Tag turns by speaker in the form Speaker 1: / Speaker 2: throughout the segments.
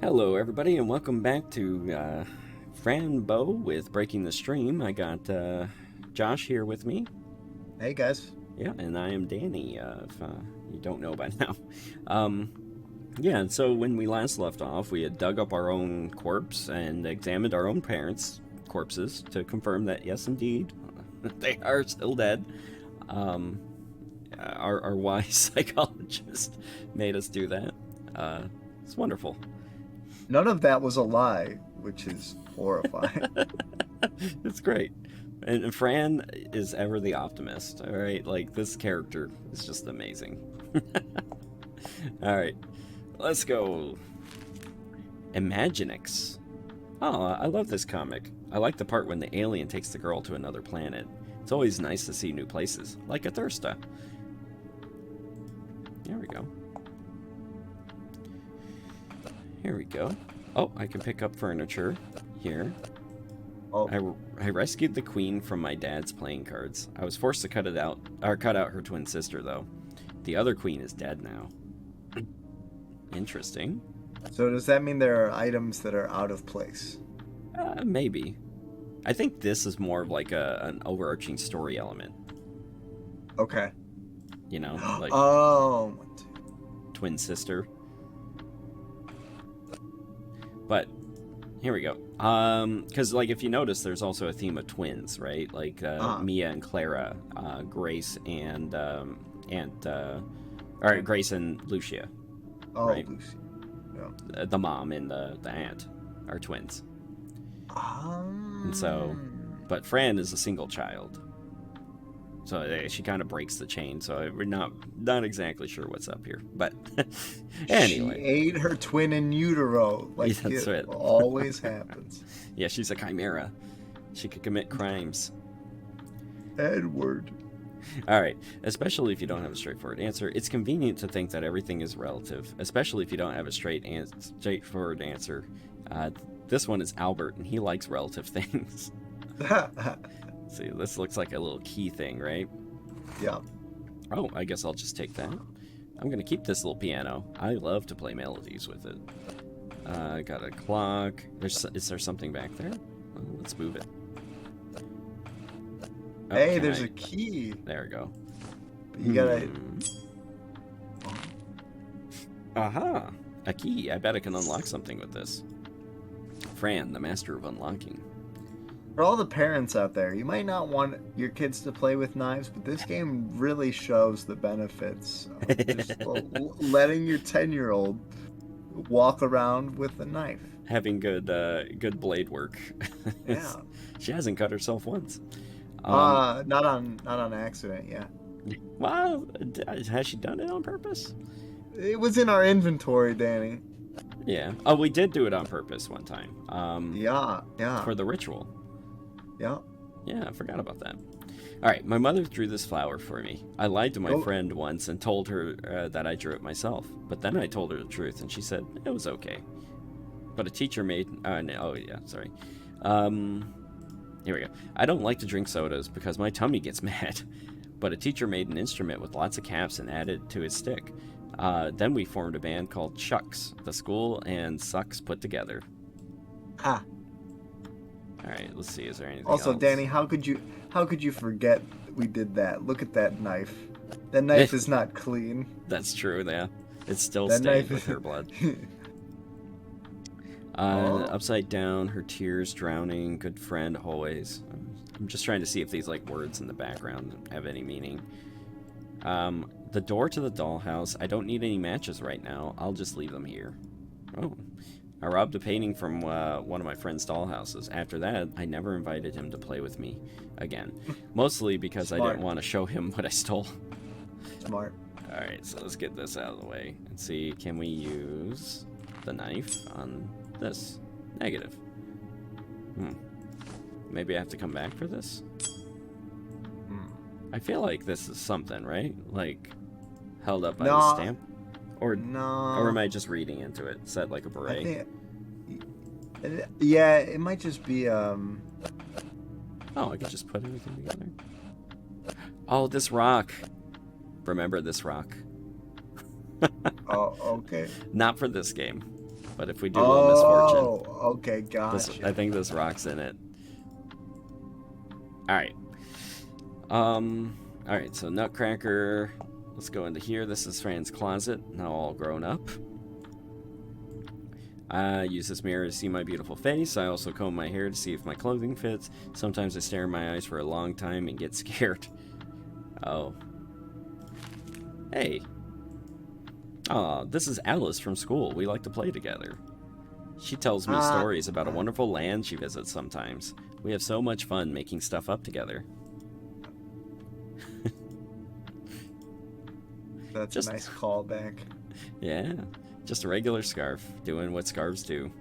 Speaker 1: Hello, everybody, and welcome back to Fran Bow with Breaking the Stream. I got Josh here with me.
Speaker 2: Hey guys.
Speaker 1: Yeah, and I am Danny, if you don't know by now. Um, yeah, and so when we last left off, we had dug up our own corpse and examined our own parents' corpses to confirm that, yes, indeed, they are still dead. Um, our wise psychologist made us do that. It's wonderful.
Speaker 2: None of that was a lie, which is horrifying.
Speaker 1: It's great. And Fran is ever the optimist, all right? Like, this character is just amazing. All right, let's go. Imaginix. Oh, I love this comic. I like the part when the alien takes the girl to another planet. It's always nice to see new places, like a Thirsta. There we go. Here we go. Oh, I can pick up furniture here.
Speaker 2: Oh,
Speaker 1: I rescued the queen from my dad's playing cards. I was forced to cut out her twin sister, though. The other queen is dead now. Interesting.
Speaker 2: so does that mean there are items that are out of place?
Speaker 1: Maybe. I think this is more of like an overarching story element.
Speaker 2: Okay.
Speaker 1: You know, like
Speaker 2: Oh,
Speaker 1: twin sister. But here we go. Because like if you notice, there's also a theme of twins, right? Like Mia and Clara, Grace and Grace and Lucia, right?
Speaker 2: Lucy. Yeah.
Speaker 1: The mom and the aunt are twins. And so, but Fran is a single child, so she kind of breaks the chain. So we're not exactly sure what's up here, but anyway,
Speaker 2: She ate her twin in utero, like
Speaker 1: that's
Speaker 2: it
Speaker 1: right.
Speaker 2: always happens.
Speaker 1: Yeah, she's a chimera. She could commit crimes.
Speaker 2: Edward.
Speaker 1: All right, especially if you don't have a straightforward answer. It's convenient to think that everything is relative, especially if you don't have a straightforward answer. This one is Albert, and he likes relative things. See, this looks like a little key thing, right?
Speaker 2: Yeah.
Speaker 1: Oh, I guess I'll just take that. I'm gonna keep this little piano. I love to play melodies with it. I got a clock. Is there something back there? Oh, let's move it. Oh,
Speaker 2: Hey, there's a key.
Speaker 1: There we go.
Speaker 2: But you gotta.
Speaker 1: Aha! A key. I bet I can unlock something with this. Fran, the master of unlocking.
Speaker 2: For all the parents out there, you might not want your kids to play with knives, but this game really shows the benefits of just letting your 10-year-old walk around with a knife.
Speaker 1: Having good blade work.
Speaker 2: Yeah.
Speaker 1: She hasn't cut herself once.
Speaker 2: Not on accident, yeah.
Speaker 1: Well, has she done it on purpose?
Speaker 2: It was in our inventory, Danny.
Speaker 1: Yeah. Oh, we did do it on purpose one time.
Speaker 2: Yeah.
Speaker 1: For the ritual.
Speaker 2: Yeah.
Speaker 1: Yeah, I forgot about that. All right, my mother drew this flower for me. I lied to my friend once and told her that I drew it myself. But then I told her the truth, and she said it was okay. But a teacher made... oh, yeah, sorry. Here we go. I don't like to drink sodas because my tummy gets mad. But a teacher made an instrument with lots of caps and added to his stick. Then we formed a band called Chucks, the school and Sucks put together.
Speaker 2: Ha.
Speaker 1: All right, let's see. Is there anything
Speaker 2: Also,
Speaker 1: else?
Speaker 2: Danny, how could you forget we did that? Look at that knife. That knife is not clean.
Speaker 1: That's true. Yeah, it's still
Speaker 2: That
Speaker 1: stained
Speaker 2: knife
Speaker 1: with her blood. Upside down, her tears drowning. Good friend always. I'm just trying to see if these like words in the background have any meaning. The door to the dollhouse. I don't need any matches right now. I'll just leave them here. Oh. I robbed a painting from one of my friend's dollhouses. After that, I never invited him to play with me again. Mostly because I didn't want to show him what I stole.
Speaker 2: Smart.
Speaker 1: Alright, so let's get this out of the way and see, can we use the knife on this? Negative. Maybe I have to come back for this? I feel like this is something, right? Like, held up by the stamp? Or am I just reading into it? Set like a beret?
Speaker 2: Yeah, it might just be
Speaker 1: Oh, I could just put everything together. Oh, this rock. Remember this rock.
Speaker 2: Oh, okay.
Speaker 1: Not for this game. But if we do a little misfortune,
Speaker 2: okay, gotcha.
Speaker 1: I think this rock's in it. All right, so Nutcracker. Let's go into here. This is Fran's closet, now all grown up. I use this mirror to see my beautiful face. I also comb my hair to see if my clothing fits. Sometimes I stare in my eyes for a long time and get scared. Oh. Hey. Aw, this is Alice from school. We like to play together. She tells me stories about a wonderful land she visits sometimes. We have so much fun making stuff up together.
Speaker 2: That's a nice callback.
Speaker 1: Yeah, just a regular scarf, doing what scarves do.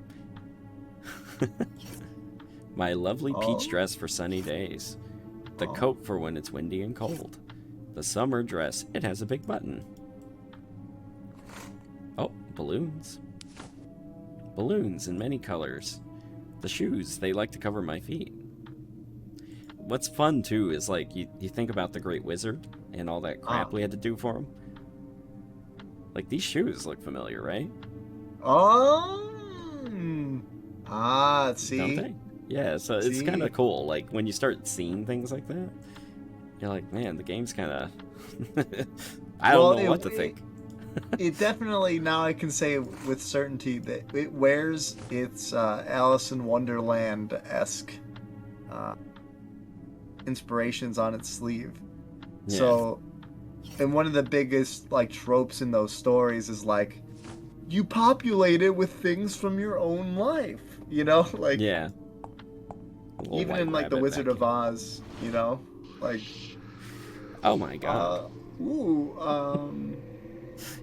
Speaker 1: My lovely peach dress for sunny days. The coat for when it's windy and cold. The summer dress, it has a big button. Oh, balloons. Balloons in many colors. The shoes, they like to cover my feet. What's fun, too, is like, you think about the Great Wizard and all that crap we had to do for him. Like, these shoes look familiar, right?
Speaker 2: See?
Speaker 1: Don't they? Yeah, so it's kind of cool. Like, when you start seeing things like that, you're like, man, the game's kind of... I don't know what to think.
Speaker 2: It definitely, now I can say with certainty that it wears its Alice in Wonderland-esque inspirations on its sleeve. Yeah. So, and one of the biggest like tropes in those stories is like, you populate it with things from your own life, you know? Like,
Speaker 1: yeah.
Speaker 2: Even in like the Wizard of Oz, you know? Like,
Speaker 1: oh my god.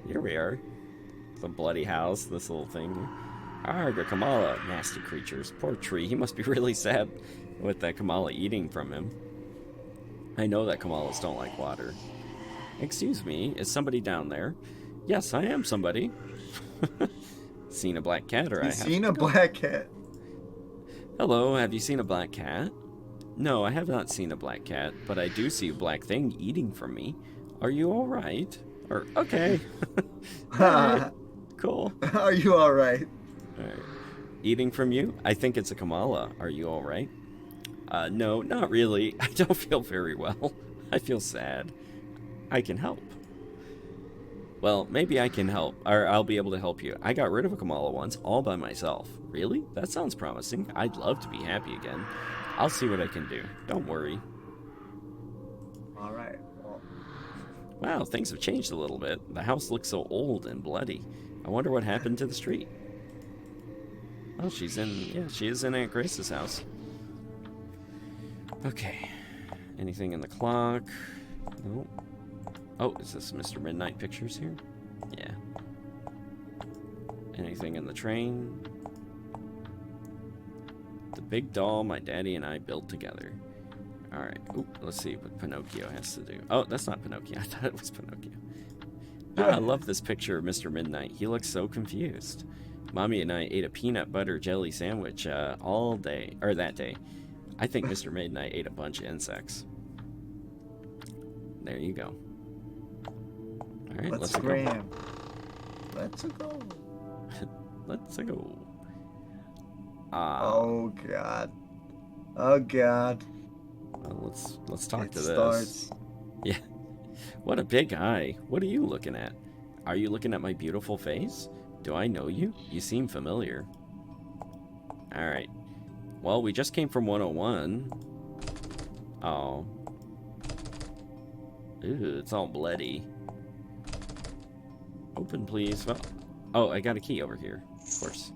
Speaker 1: Here we are. It's a bloody house, this little thing. Arg, Kamala, nasty creatures. Poor tree, he must be really sad with that Kamala eating from him. I know that Kamalas don't like water. Excuse me, is somebody down there? Yes, I am somebody. Seen a black cat, or I have
Speaker 2: seen a black cat?
Speaker 1: Hello, have you seen a black cat? No, I have not seen a black cat, but I do see a black thing eating from me. Are you alright? Or, okay. Right. Cool.
Speaker 2: Are you alright?
Speaker 1: Alright. Eating from you? I think it's a Kamala. Are you alright? No, not really. I don't feel very well. I feel sad. I can help. Well, maybe I can help, or I'll be able to help you. I got rid of a Kamala once, all by myself. Really? That sounds promising. I'd love to be happy again. I'll see what I can do. Don't worry.
Speaker 2: Alright. Well.
Speaker 1: Wow, things have changed a little bit. The house looks so old and bloody. I wonder what happened to the street. Oh, she is in Aunt Grace's house. Okay. Anything in the clock? Nope. Oh, is this Mr. Midnight Pictures here? Yeah. Anything in the train? The big doll my daddy and I built together. Alright. Oop, let's see what Pinocchio has to do. Oh, that's not Pinocchio. I thought it was Pinocchio. I love this picture of Mr. Midnight. He looks so confused. Mommy and I ate a peanut butter jelly sandwich all day, or that day. I think Mr. Midnight ate a bunch of insects. There you go. All right, let's go.
Speaker 2: Let's go.
Speaker 1: Let's go.
Speaker 2: Oh god. Oh god.
Speaker 1: Well, let's talk to this.
Speaker 2: Starts.
Speaker 1: Yeah. What a big eye. What are you looking at? Are you looking at my beautiful face? Do I know you? You seem familiar. All right. Well, we just came from 101. Oh. Ooh, it's all bloody. Open, please. Well, oh, I got a key over here. Of course.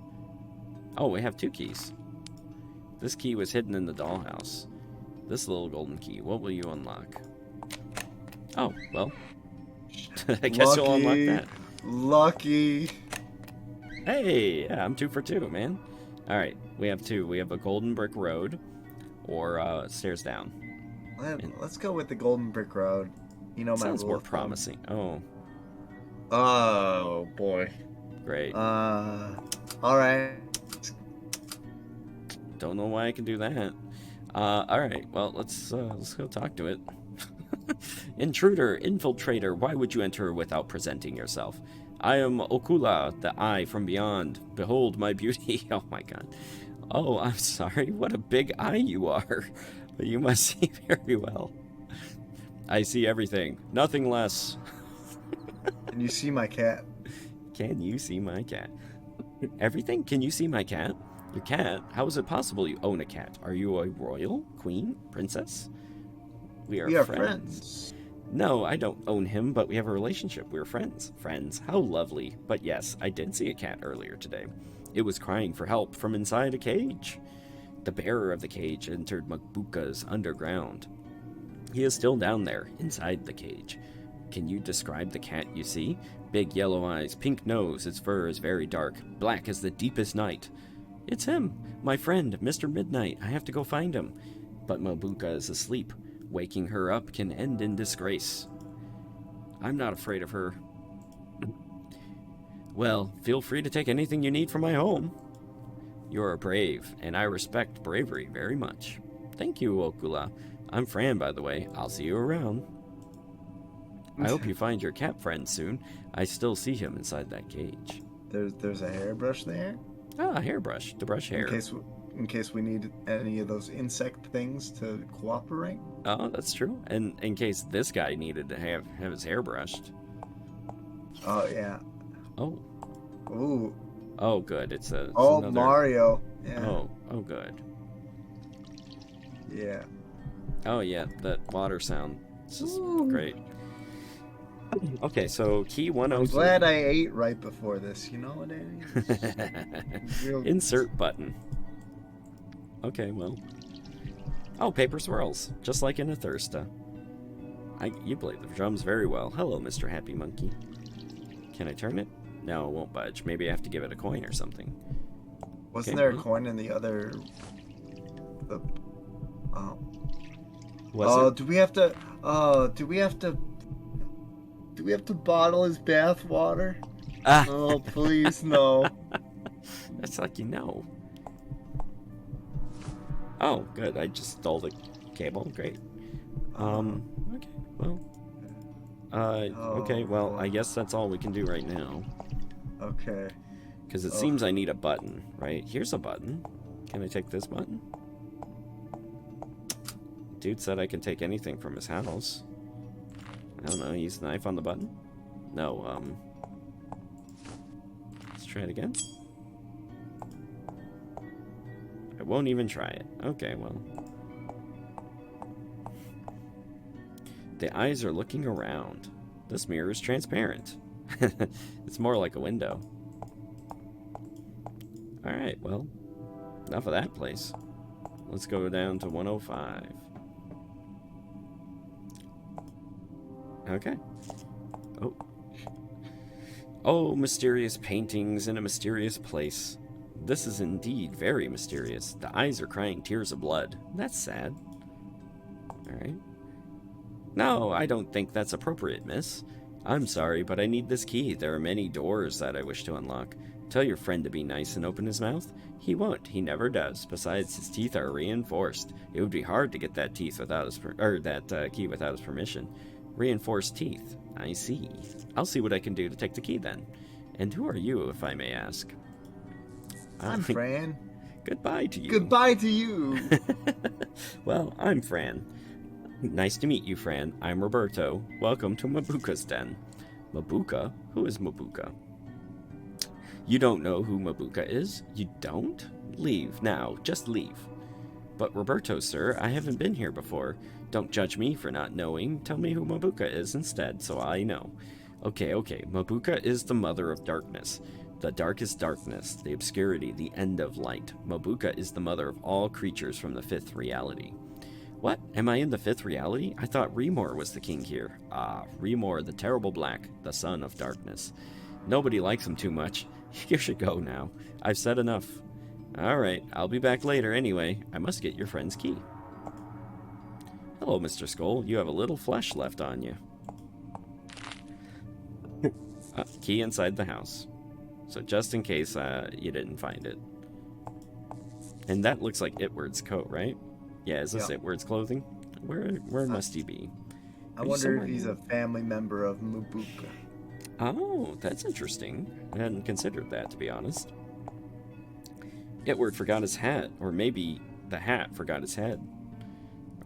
Speaker 1: Oh, we have 2 keys. This key was hidden in the dollhouse. This little golden key, what will you unlock? Oh, well. I guess you'll unlock that.
Speaker 2: Lucky.
Speaker 1: Hey, yeah, I'm 2 for 2, man. Alright, we have 2. We have a golden brick road or stairs down.
Speaker 2: Let's go with the golden brick road. You know my
Speaker 1: sounds
Speaker 2: rule
Speaker 1: more promising. Oh.
Speaker 2: Oh, boy.
Speaker 1: Great.
Speaker 2: Alright.
Speaker 1: Don't know why I can do that. Alright, well, let's go talk to it. Intruder, infiltrator, why would you enter without presenting yourself? I am Okula, the eye from beyond. Behold my beauty. Oh my god. Oh, I'm sorry. What a big eye you are. But you must see very well. I see everything. Nothing less.
Speaker 2: And you see my cat.
Speaker 1: Can you see my cat? Everything? Can you see my cat? Your cat? How is it possible you own a cat? Are you a royal? Queen? Princess? We are friends. No, I don't own him, but we have a relationship. We're friends. Friends. How lovely. But yes, I did see a cat earlier today. It was crying for help from inside a cage. The bearer of the cage entered Mabuka's underground. He is still down there, inside the cage. Can you describe the cat you see? Big yellow eyes, pink nose, its fur is very dark, black as the deepest night. It's him, my friend, Mr. Midnight. I have to go find him. But Mabuka is asleep. Waking her up can end in disgrace. I'm not afraid of her. Well, feel free to take anything you need from my home. You're brave, and I respect bravery very much. Thank you, Okula. I'm Fran, by the way. I'll see you around. I hope you find your cat friend soon. I still see him inside that cage.
Speaker 2: There's a hairbrush there?
Speaker 1: Ah, a hairbrush to brush hair.
Speaker 2: In case we need any of those insect things to cooperate.
Speaker 1: Oh, that's true. And in case this guy needed to have his hair brushed.
Speaker 2: Oh, yeah.
Speaker 1: Oh.
Speaker 2: Ooh.
Speaker 1: Oh, good. It's
Speaker 2: another... Mario. Yeah.
Speaker 1: Oh, good.
Speaker 2: Yeah.
Speaker 1: Oh, yeah. That water sound. This is great. Okay, so key 103.
Speaker 2: I'm glad I ate right before this. You know what I mean?
Speaker 1: Insert button. Okay, well. Oh, paper swirls, just like in a Thirsta. You play the drums very well. Hello, Mr. Happy Monkey. Can I turn it? No, it won't budge. Maybe I have to give it a coin or something.
Speaker 2: Wasn't there a coin in the other? Do we have to? Do we have to bottle his bath water? Oh, please no.
Speaker 1: That's like you know. Oh, good. I just stole the cable. Great. Okay. Well. Okay. Well, I guess that's all we can do right now.
Speaker 2: Okay.
Speaker 1: Because it seems I need a button, right? Here's a button. Can I take this button? Dude said I can take anything from his house. I don't know. Use the knife on the button? No. Let's try it again. I won't even try it. Okay, well. The eyes are looking around. This mirror is transparent. It's more like a window. Alright, well. Enough of that place. Let's go down to 105. Okay. Oh. Oh, mysterious paintings in a mysterious place. This is indeed very mysterious. The eyes are crying tears of blood. That's sad. Alright. No, I don't think that's appropriate, miss. I'm sorry, but I need this key. There are many doors that I wish to unlock. Tell your friend to be nice and open his mouth. He won't. He never does. Besides, his teeth are reinforced. It would be hard to get that teeth without his key without his permission. Reinforced teeth. I see. I'll see what I can do to take the key then. And who are you, if I may ask?
Speaker 2: I'm Fran.
Speaker 1: Goodbye to you.
Speaker 2: Goodbye to you.
Speaker 1: Well, I'm Fran. Nice to meet you, Fran. I'm Roberto. Welcome to Mabuka's den. Mabuka? Who is Mabuka? You don't know who Mabuka is? You don't? Leave, now. Just leave. But Roberto, sir, I haven't been here before. Don't judge me for not knowing. Tell me who Mabuka is instead, so I know. Okay. Mabuka is the mother of darkness. The darkest darkness, the obscurity, the end of light. Mabuka is the mother of all creatures from the fifth reality. What? Am I in the fifth reality? I thought Remor was the king here. Ah, Remor, the terrible black, the son of darkness. Nobody likes him too much. You should go now. I've said enough. Alright, I'll be back later anyway. I must get your friend's key. Hello, Mr. Skull. You have a little flesh left on you. Key inside the house. So just in case you didn't find it. And that looks like Itward's coat, right? Yeah, is this Itward's clothing? Where must he be?
Speaker 2: I wonder if he's a family member of Mabuka.
Speaker 1: Oh, that's interesting. I hadn't considered that, to be honest. Edward forgot his hat, or maybe the hat forgot his head.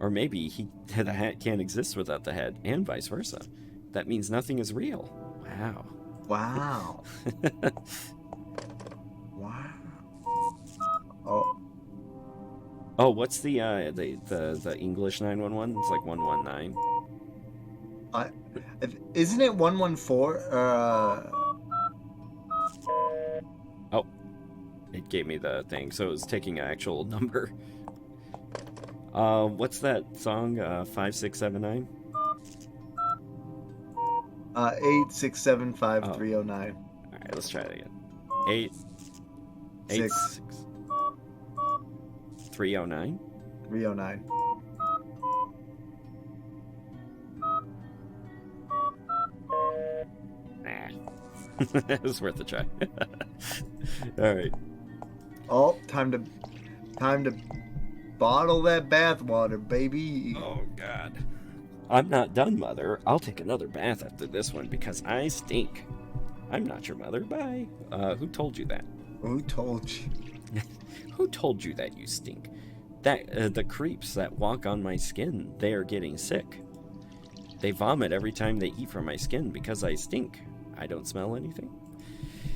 Speaker 1: Or maybe the hat can't exist without the head, and vice versa. That means nothing is real. Wow.
Speaker 2: Wow. Wow. Oh,
Speaker 1: Oh, what's the English 911? It's like 119.
Speaker 2: I, isn't it 114?
Speaker 1: Oh, it gave me the thing, so it was taking an actual number. What's that song? 5679.
Speaker 2: 8675309.
Speaker 1: All right, let's try it again. 309.
Speaker 2: 309.
Speaker 1: Nah, it was worth a try. All right.
Speaker 2: Oh, time to bottle that bathwater, baby.
Speaker 1: Oh God. I'm not done, Mother. I'll take another bath after this one because I stink. I'm not your mother. Bye. Who told you that?
Speaker 2: Who told you?
Speaker 1: Who told you that you stink? That the creeps that walk on my skin, they are getting sick. They vomit every time they eat from my skin because I stink. I don't smell anything.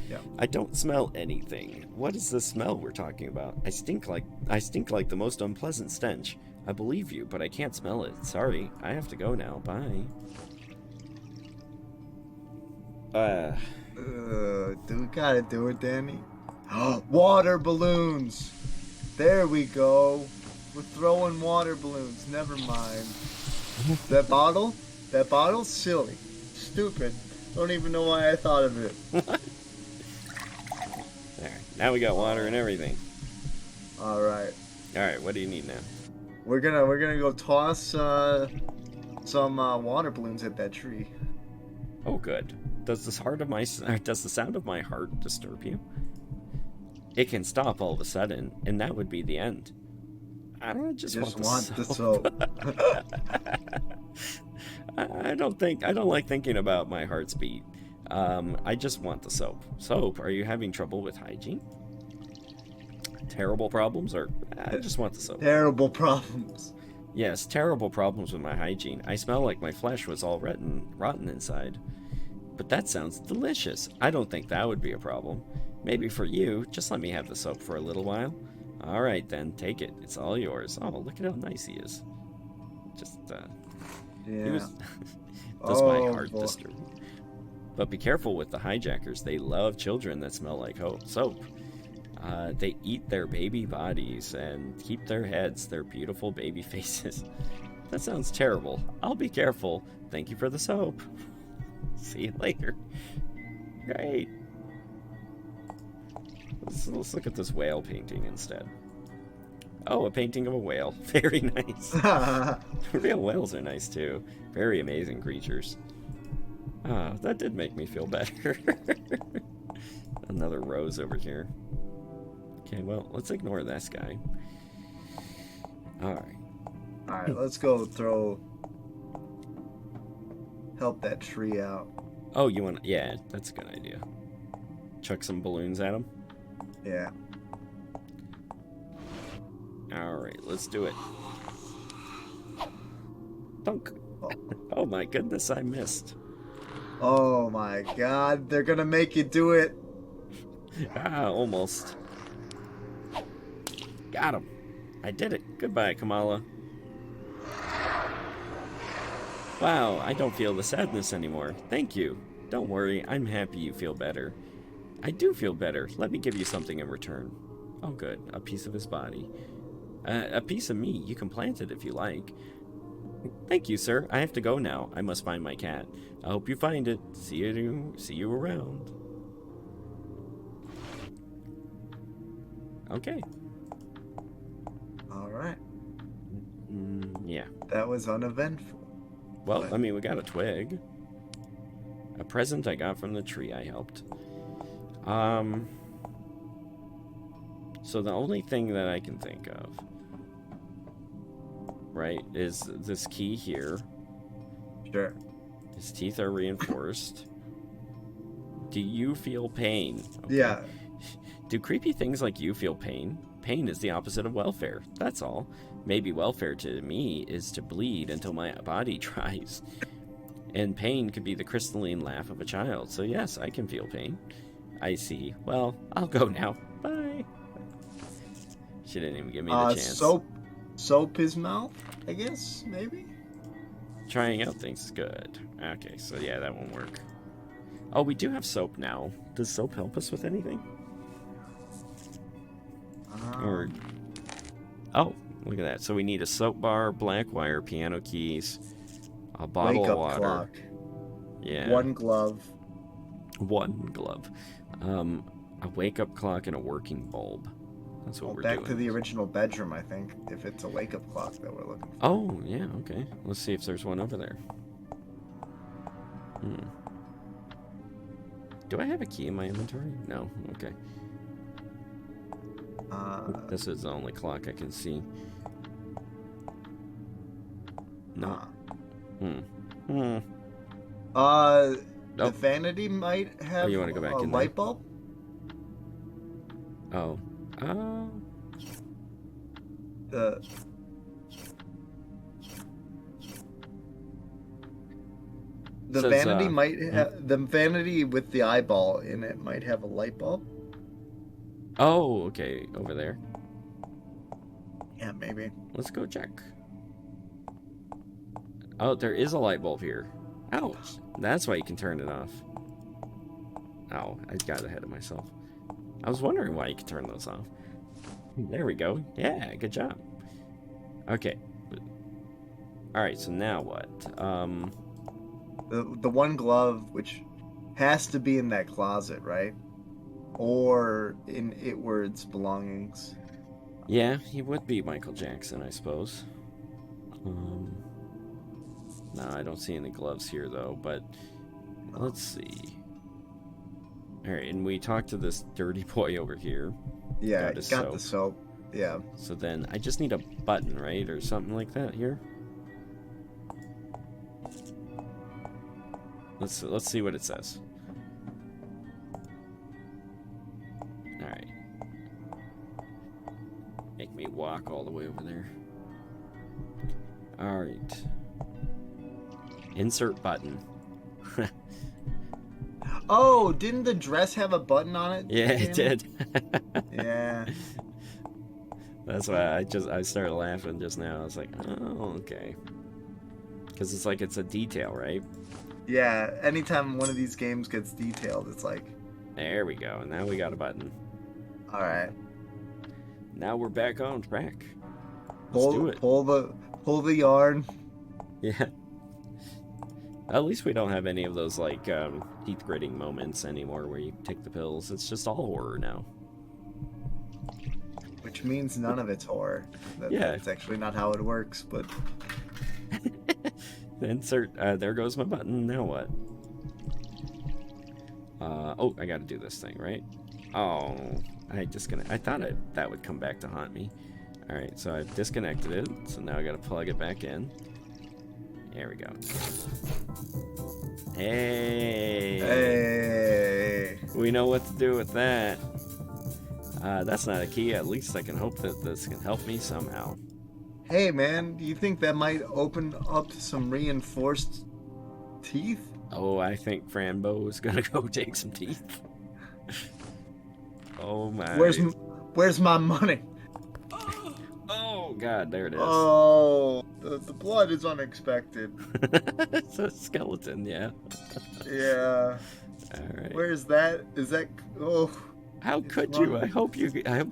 Speaker 2: Yeah.
Speaker 1: I don't smell anything. What is the smell we're talking about? I stink like the most unpleasant stench. I believe you, but I can't smell it. Sorry, I have to go now. Bye.
Speaker 2: Do we gotta do it, Danny? Water balloons. There we go. We're throwing water balloons. Never mind. That bottle's silly, stupid. Don't even know why I thought of it.
Speaker 1: There. Now we got water and everything.
Speaker 2: All right.
Speaker 1: All right. What do you need now?
Speaker 2: We're gonna go toss some water balloons at that tree.
Speaker 1: Oh, good. Does the sound of my heart disturb you? It can stop all of a sudden, and that would be the end. I just want the soap. I don't like thinking about my heart's beat. I just want the soap. Soap, are you having trouble with hygiene? Terrible problems, or I just want the soap?
Speaker 2: Terrible problems.
Speaker 1: Yes, terrible problems with my hygiene. I smell like my flesh was all rotten inside. But that sounds delicious. I don't think that would be a problem. Maybe for you, just let me have the soap for a little while. All right, then, take it. It's all yours. Oh, look at how nice he is. Just,
Speaker 2: yeah.
Speaker 1: Does my heart disturb me? But be careful with the hijackers. They love children that smell like soap. They eat their baby bodies and keep their heads, their beautiful baby faces. That sounds terrible. I'll be careful. Thank you for the soap. See you later. Great. Let's look at this whale painting instead. Oh, a painting of a whale. Very nice. Real whales are nice too. Very amazing creatures. Ah, that did make me feel better. Another rose over here. Okay, well, let's ignore this guy. Alright.
Speaker 2: Alright, let's go help that tree out.
Speaker 1: Oh, you want... Yeah, that's a good idea. Chuck some balloons at him?
Speaker 2: Yeah.
Speaker 1: Alright, let's do it. Dunk.
Speaker 2: Oh.
Speaker 1: Oh my goodness, I missed.
Speaker 2: Oh my god, they're gonna make you do it.
Speaker 1: Ah, almost. Got him. I did it. Goodbye, Kamala. Wow, I don't feel the sadness anymore. Thank you. Don't worry, I'm happy you feel better. I do feel better. Let me give you something in return. Oh good, a piece of his body. A piece of me. You can plant it if you like. Thank you, sir. I have to go now. I must find my cat. I hope you find it. See you around. Okay.
Speaker 2: All right.
Speaker 1: Yeah.
Speaker 2: That was uneventful.
Speaker 1: Well, I mean, we got a twig. A present I got from the tree I helped. So the only thing that I can think of, right, is this key here.
Speaker 2: Sure.
Speaker 1: His teeth are reinforced. Do you feel pain? Okay.
Speaker 2: Yeah.
Speaker 1: Do creepy things like you feel pain? Pain is the opposite of welfare. That's all. Maybe welfare to me is to bleed until my body dries. And pain could be the crystalline laugh of a child. So yes, I can feel pain. I see. Well, I'll go now. Bye. She didn't even give me the chance.
Speaker 2: Soap his mouth, I guess, maybe?
Speaker 1: Trying out things is good. Okay, so yeah, that won't work. Oh, we do have soap now. Does soap help us with anything? Or... Oh, look at that. So we need a soap bar, black wire, piano keys, a bottle of water.
Speaker 2: Clock.
Speaker 1: Yeah.
Speaker 2: One glove.
Speaker 1: A wake-up clock and a working bulb. That's what we're doing.
Speaker 2: Back to the original bedroom, I think, if it's a wake-up clock that we're looking for.
Speaker 1: Oh, yeah, okay. Let's see if there's one over there. Do I have a key in my inventory? No, okay. This is the only clock I can see. No.
Speaker 2: The vanity might have
Speaker 1: you want to go back
Speaker 2: a
Speaker 1: in
Speaker 2: light bulb?
Speaker 1: Oh.
Speaker 2: The
Speaker 1: says,
Speaker 2: vanity might have the vanity with the eyeball in it might have a light bulb.
Speaker 1: Oh, okay, over there.
Speaker 2: Yeah, maybe.
Speaker 1: Let's go check. Oh, there is a light bulb here. Ouch. That's why you can turn it off. Oh, I got ahead of myself. I was wondering why you could turn those off. There we go. Yeah, good job. Okay. Alright, so now what?
Speaker 2: The one glove, which has to be in that closet, right? Or in Itward's belongings.
Speaker 1: Yeah, he would be Michael Jackson, I suppose. No, I don't see any gloves here, though, but let's see. Alright, and we talked to this dirty boy over here.
Speaker 2: Yeah, got the soap. Yeah.
Speaker 1: So then, I just need a button, right? Or something like that here. Let's see what it says. Alright. Make me walk all the way over there. Alright. Insert button.
Speaker 2: Oh, didn't the dress have a button on it?
Speaker 1: Yeah, it did.
Speaker 2: Yeah.
Speaker 1: That's why I started laughing just now. I was like, oh, okay. Because it's like it's a detail, right?
Speaker 2: Yeah, anytime one of these games gets detailed, it's like...
Speaker 1: There we go. Now we got a button.
Speaker 2: Alright.
Speaker 1: Now we're back on track. Let's do it.
Speaker 2: Pull the yarn.
Speaker 1: Yeah. At least we don't have any of those, like, teeth gritting moments anymore where you take the pills. It's just all horror now.
Speaker 2: Which means none of it's horror.
Speaker 1: Yeah.
Speaker 2: That's actually not how it works, but...
Speaker 1: Insert, there goes my button. Now what? Oh, I gotta do this thing, right? Oh, I thought that would come back to haunt me. Alright, so I've disconnected it, so now I gotta plug it back in. There we go. Hey!
Speaker 2: Hey!
Speaker 1: We know what to do with that. That's not a key. At least I can hope that this can help me somehow.
Speaker 2: Hey, man, do you think that might open up some reinforced teeth?
Speaker 1: Oh, I think Fran Bow is gonna go take some teeth. Oh my.
Speaker 2: Where's my money?
Speaker 1: Oh god, there it is.
Speaker 2: Oh, the blood is unexpected.
Speaker 1: It's a skeleton, yeah.
Speaker 2: Yeah.
Speaker 1: Alright.
Speaker 2: Where is that? Is that... Oh.
Speaker 1: How could you? I hope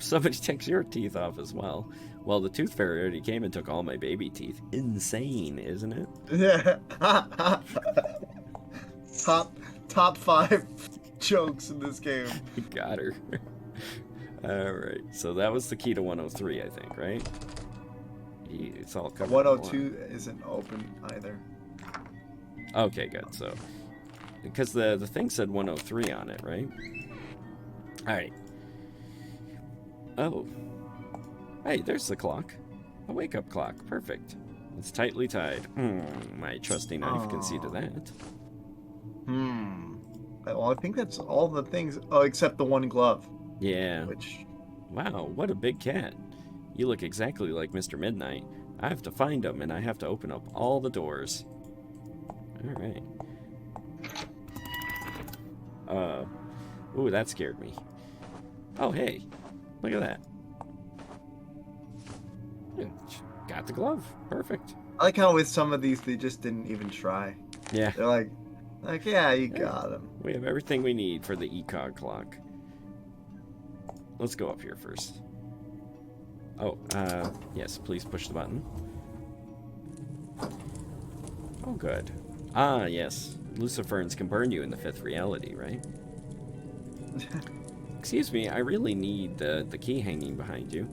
Speaker 1: somebody takes your teeth off as well. Well, the tooth fairy already came and took all my baby teeth. Insane, isn't it?
Speaker 2: Yeah. Top 5 jokes in this game.
Speaker 1: Got her. Alright, so that was the key to 103, I think, right? It's all covered.
Speaker 2: 102 isn't open either.
Speaker 1: Okay, good. So, because the thing said 103 on it, right? Alright. Oh. Hey, there's the clock. A wake-up clock. Perfect. It's tightly tied. My trusty knife can see to that.
Speaker 2: Well, I think that's all the things. Oh, except the one glove,
Speaker 1: Yeah.
Speaker 2: which
Speaker 1: Wow, what a big cat. You look exactly like Mr. Midnight. I have to find him, and I have to open up all the doors. Alright. Ooh, that scared me. Oh, hey. Look at that. Yeah, got the glove. Perfect.
Speaker 2: I like how with some of these they just didn't even try.
Speaker 1: Yeah.
Speaker 2: They're like yeah, you got him.
Speaker 1: We have everything we need for the ECOG clock. Let's go up here first. Oh, yes, please push the button. Oh, good. Ah, yes. Luciferns can burn you in the fifth reality, right? Excuse me, I really need the key hanging behind you.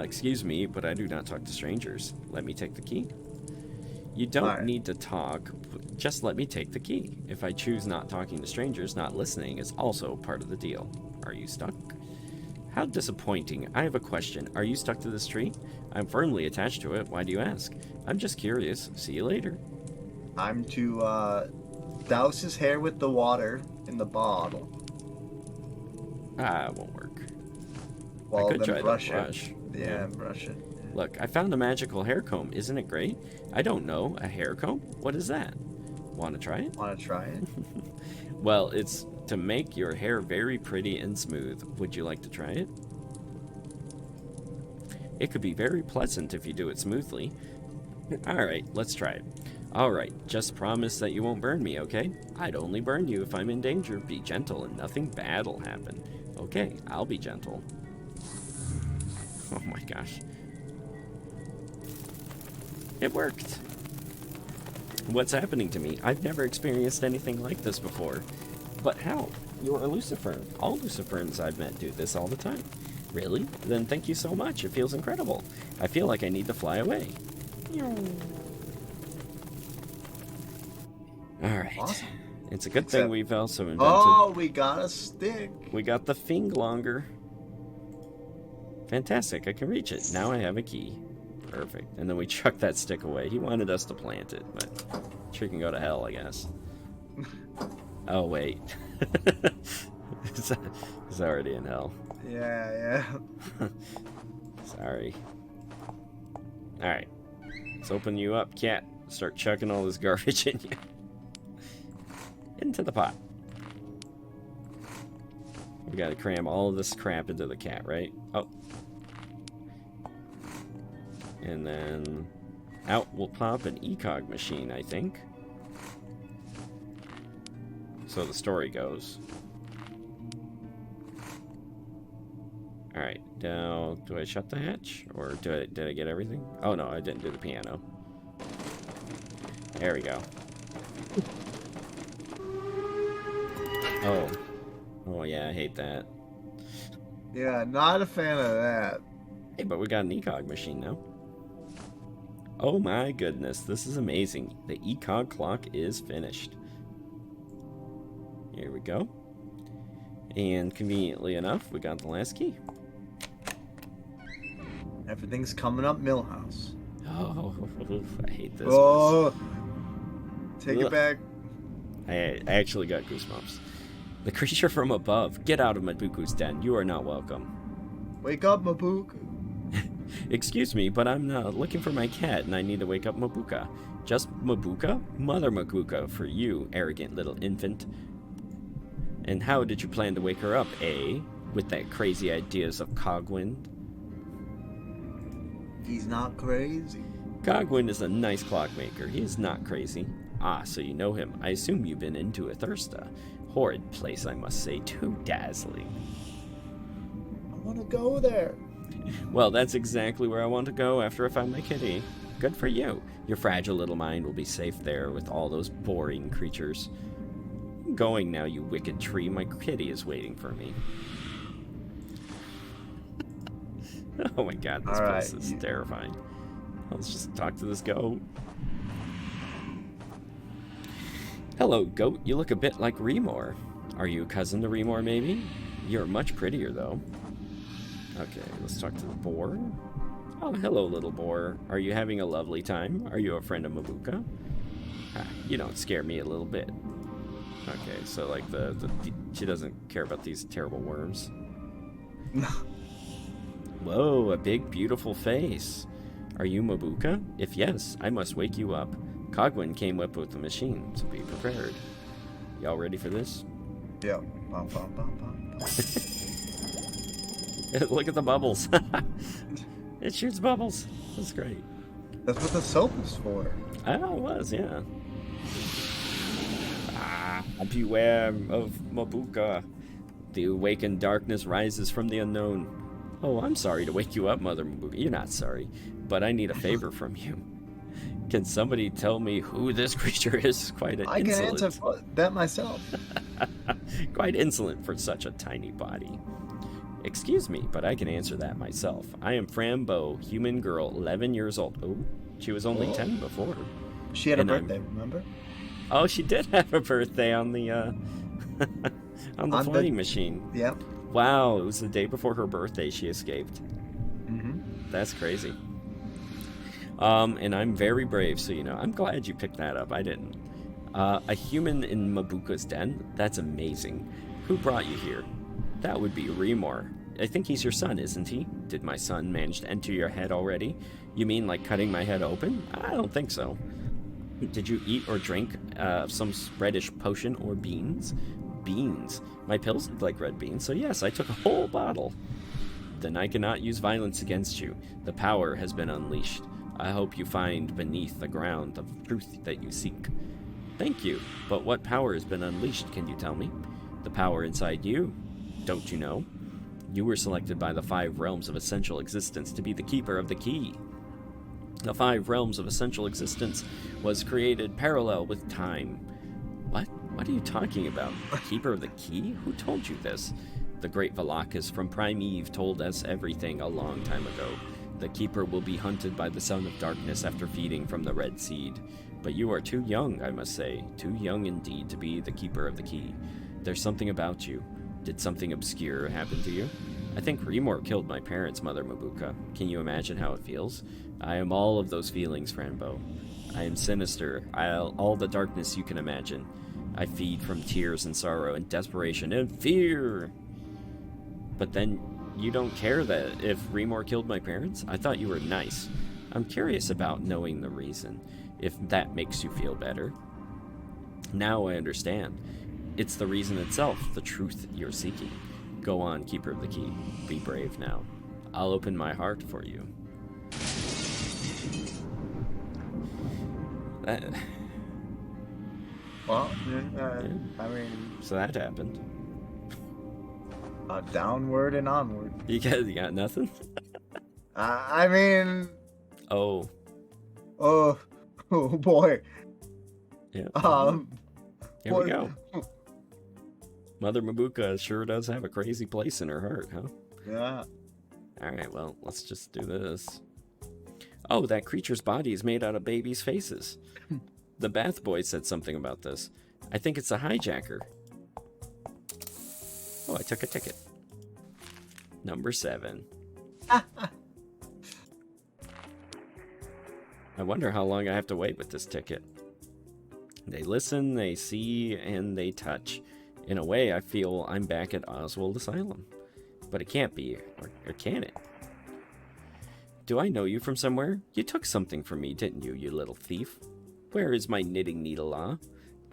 Speaker 1: Excuse me, but I do not talk to strangers. Let me take the key. You don't need to talk, just let me take the key. If I choose not talking to strangers, not listening is also part of the deal. Are you stuck? How disappointing. I have a question. Are you stuck to this tree? I'm firmly attached to it. Why do you ask? I'm just curious. See you later.
Speaker 2: I'm to douse his hair with the water in the bottle.
Speaker 1: Ah, it won't work.
Speaker 2: Well,
Speaker 1: I could
Speaker 2: then
Speaker 1: try
Speaker 2: brush
Speaker 1: the
Speaker 2: it.
Speaker 1: brush.
Speaker 2: Yeah, brush it.
Speaker 1: Look, I found a magical hair comb. Isn't it great? I don't know. A hair comb? What is that? Want to try it?
Speaker 2: Want to try it?
Speaker 1: Well, it's to make your hair very pretty and smooth. Would you like to try it? It could be very pleasant if you do it smoothly. Alright, let's try it. Alright, just promise that you won't burn me, okay? I'd only burn you if I'm in danger. Be gentle and nothing bad will happen. Okay, I'll be gentle. Oh my gosh. It worked. What's happening to me? I've never experienced anything like this before. But how? You're a Lucifern. All Luciferns I've met do this all the time. Really? Then thank you so much. It feels incredible. I feel like I need to fly away. Alright.
Speaker 2: Awesome.
Speaker 1: It's a good thing we've also invented...
Speaker 2: Oh, we got a stick.
Speaker 1: We got the Finglonger. Fantastic. I can reach it. Now I have a key. Perfect. And then we chucked that stick away. He wanted us to plant it, but sure can go to hell, I guess. Oh, wait. He's already in hell.
Speaker 2: Yeah.
Speaker 1: Sorry. Alright. Let's open you up, cat. Start chucking all this garbage in you. Into the pot. We gotta cram all of this crap into the cat, right? Oh. And then out will pop an ECOG machine, I think. So the story goes. Alright, now do I shut the hatch? Or did I get everything? Oh no, I didn't do the piano. There we go. Oh. Oh yeah, I hate that.
Speaker 2: Yeah, not a fan of that.
Speaker 1: Hey, but we got an ECOG machine now. Oh my goodness, this is amazing. The ECOG clock is finished. Here we go. And conveniently enough, we got the last key.
Speaker 2: Everything's coming up Millhouse.
Speaker 1: Oh, I hate this.
Speaker 2: Oh, take it back.
Speaker 1: I actually got goosebumps. The creature from above. Get out of Mabuku's den. You are not welcome.
Speaker 2: Wake up, Mabuka.
Speaker 1: Excuse me, but I'm looking for my cat, and I need to wake up Mabuka. Just Mabuka? Mother Mabuka for you, arrogant little infant. And how did you plan to wake her up, eh? With that crazy ideas of Cogwind?
Speaker 2: He's not crazy.
Speaker 1: Cogwind is a nice clockmaker. He is not crazy. Ah, so you know him. I assume you've been into Athursta. Horrid place, I must say. Too dazzling.
Speaker 2: I want to go there.
Speaker 1: Well, that's exactly where I want to go after I find my kitty. Good for you. Your fragile little mind will be safe there with all those boring creatures. I'm going now, you wicked tree. My kitty is waiting for me. Oh my god, this place is terrifying. Let's just talk to this goat. Hello, goat. You look a bit like Remor. Are you a cousin to Remor, maybe? You're much prettier, though. Okay, let's talk to the boar. Oh, hello, little boar. Are you having a lovely time? Are you a friend of Mabuka? You don't scare me a little bit. Okay, so like she doesn't care about these terrible worms.
Speaker 2: No.
Speaker 1: Whoa, a big, beautiful face. Are you Mabuka? If yes, I must wake you up. Cogwin came up with the machine, so be prepared. Y'all ready for this?
Speaker 2: Yeah. Bum, bum, bum, bum, bum.
Speaker 1: Look at the bubbles. It shoots bubbles. That's great.
Speaker 2: That's what the soap is for.
Speaker 1: Oh, it was, yeah. Beware of Mabuka. The awakened darkness rises from the unknown. Oh, I'm sorry to wake you up, Mother Mabuka. You're not sorry, but I need a favor from you. Can somebody tell me who this creature is? Quite an insolent.
Speaker 2: I can answer that myself.
Speaker 1: Quite insolent for such a tiny body. Excuse me, but I can answer that myself. I am Fran Bow, human girl, 11 years old. Oh, she was only 10 before.
Speaker 2: She had a birthday, remember?
Speaker 1: Oh, she did have a birthday on the on the flying machine.
Speaker 2: Yep.
Speaker 1: Wow, it was the day before her birthday she escaped.
Speaker 2: Mm-hmm.
Speaker 1: That's crazy. And I'm very brave, so you know. I'm glad you picked that up. I didn't. A human in Mabuka's den? That's amazing. Who brought you here? That would be Remor. I think he's your son, isn't he? Did my son manage to enter your head already? You mean like cutting my head open? I don't think so. Did you eat or drink some reddish potion or beans? Beans. My pills look like red beans, so yes, I took a whole bottle. Then I cannot use violence against you. The power has been unleashed. I hope you find beneath the ground the truth that you seek. Thank you, but what power has been unleashed, can you tell me? The power inside you. Don't you know? You were selected by the 5 realms of essential existence to be the keeper of the key. The 5 realms of essential existence was created parallel with time. What? What are you talking about? The keeper of the key? Who told you this? The great Valakis from Prime Eve told us everything a long time ago. The keeper will be hunted by the Son of Darkness after feeding from the Red Seed. But you are too young, I must say. Too young indeed to be the keeper of the key. There's something about you. Did something obscure happen to you? I think Remor killed my parents, Mother Mabuka. Can you imagine how it feels? I am all of those feelings, Fran Bow. I am sinister, all the darkness you can imagine. I feed from tears and sorrow and desperation and fear. But then, you don't care that if Remor killed my parents? I thought you were nice. I'm curious about knowing the reason, if that makes you feel better. Now I understand. It's the reason itself, the truth you're seeking. Go on, Keeper of the Key. Be brave now. I'll open my heart for you.
Speaker 2: Well, I mean...
Speaker 1: So that happened.
Speaker 2: Downward and onward.
Speaker 1: You got nothing?
Speaker 2: I mean...
Speaker 1: Oh.
Speaker 2: Oh boy.
Speaker 1: Yeah. Here
Speaker 2: boy.
Speaker 1: we go. Mother Mabuka sure does have a crazy place in her heart, huh?
Speaker 2: Yeah.
Speaker 1: Alright, well, let's just do this. Oh, that creature's body is made out of babies' faces. The bath boy said something about this. I think it's a hijacker. Oh, I took a ticket. Number 7. I wonder how long I have to wait with this ticket. They listen, they see, and they touch. In a way, I feel I'm back at Oswald Asylum. But it can't be, or can it? Do I know you from somewhere? You took something from me, didn't you, you little thief? Where is my knitting needle, ah?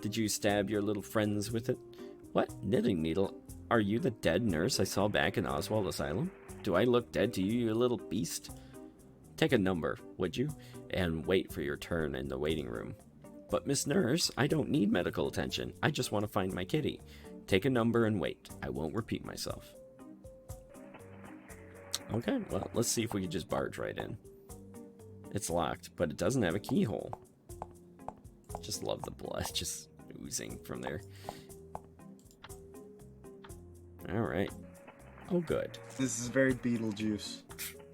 Speaker 1: Did you stab your little friends with it? What? Knitting needle? Are you the dead nurse I saw back in Oswald Asylum? Do I look dead to you, you little beast? Take a number, would you? And wait for your turn in the waiting room. But Miss Nurse, I don't need medical attention. I just want to find my kitty. Take a number and wait. I won't repeat myself. Okay, well, let's see if we can just barge right in. It's locked, but it doesn't have a keyhole. Just love the blood just oozing from there. Alright. Oh, good.
Speaker 2: This is very Beetlejuice.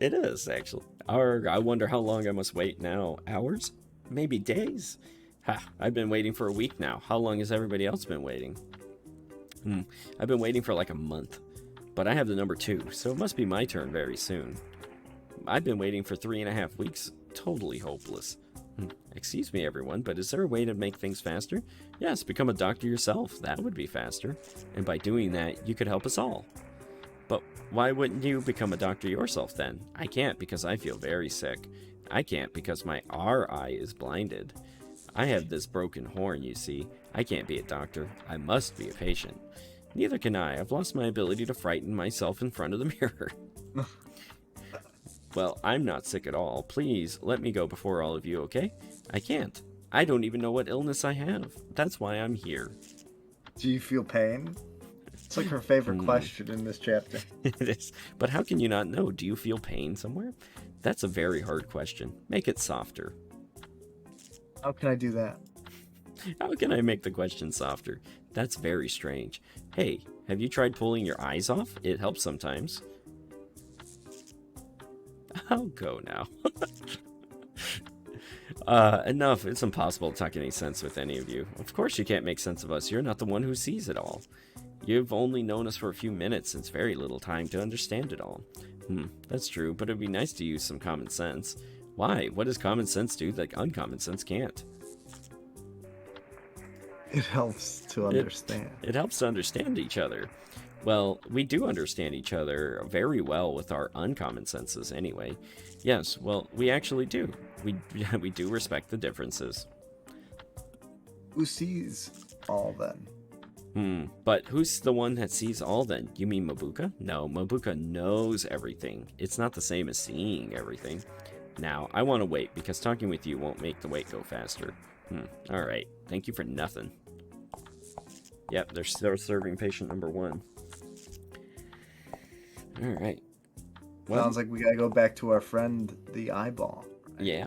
Speaker 1: It is, actually. I wonder how long I must wait now. Hours? Maybe days? Ha, I've been waiting for a week now. How long has everybody else been waiting? I've been waiting for like a month. But I have the number 2, so it must be my turn very soon. I've been waiting for 3.5 weeks. Totally hopeless. Excuse me, everyone, but is there a way to make things faster? Yes, become a doctor yourself. That would be faster. And by doing that, you could help us all. But why wouldn't you become a doctor yourself then? I can't because I feel very sick. I can't because my R eye is blinded. I have this broken horn, you see. I can't be a doctor. I must be a patient. Neither can I. I've lost my ability to frighten myself in front of the mirror. Well, I'm not sick at all. Please, let me go before all of you, okay? I can't. I don't even know what illness I have. That's why I'm here.
Speaker 2: Do you feel pain? It's like her favorite question in this chapter.
Speaker 1: It is. But how can you not know? Do you feel pain somewhere? That's a very hard question. Make it softer.
Speaker 2: How can I do that?
Speaker 1: How can I make the question softer? That's very strange. Hey, have you tried pulling your eyes off? It helps sometimes. I'll go now. Enough. It's impossible to talk any sense with any of you. Of course you can't make sense of us. You're not the one who sees it all. You've only known us for a few minutes. It's very little time to understand it all. That's true, but it'd be nice to use some common sense. Why? What does common sense do that uncommon sense can't?
Speaker 2: It helps to understand.
Speaker 1: It helps to understand each other. Well, we do understand each other very well with our uncommon senses anyway. Yes, well, we actually do. We do respect the differences.
Speaker 2: Who sees all then?
Speaker 1: But who's the one that sees all then? You mean Mabuka? No, Mabuka knows everything. It's not the same as seeing everything. Now, I want to wait, because talking with you won't make the wait go faster. Alright. Thank you for nothing. Yep, they're still serving patient number 1. Alright. Well,
Speaker 2: sounds like we gotta go back to our friend, the eyeball.
Speaker 1: Yeah.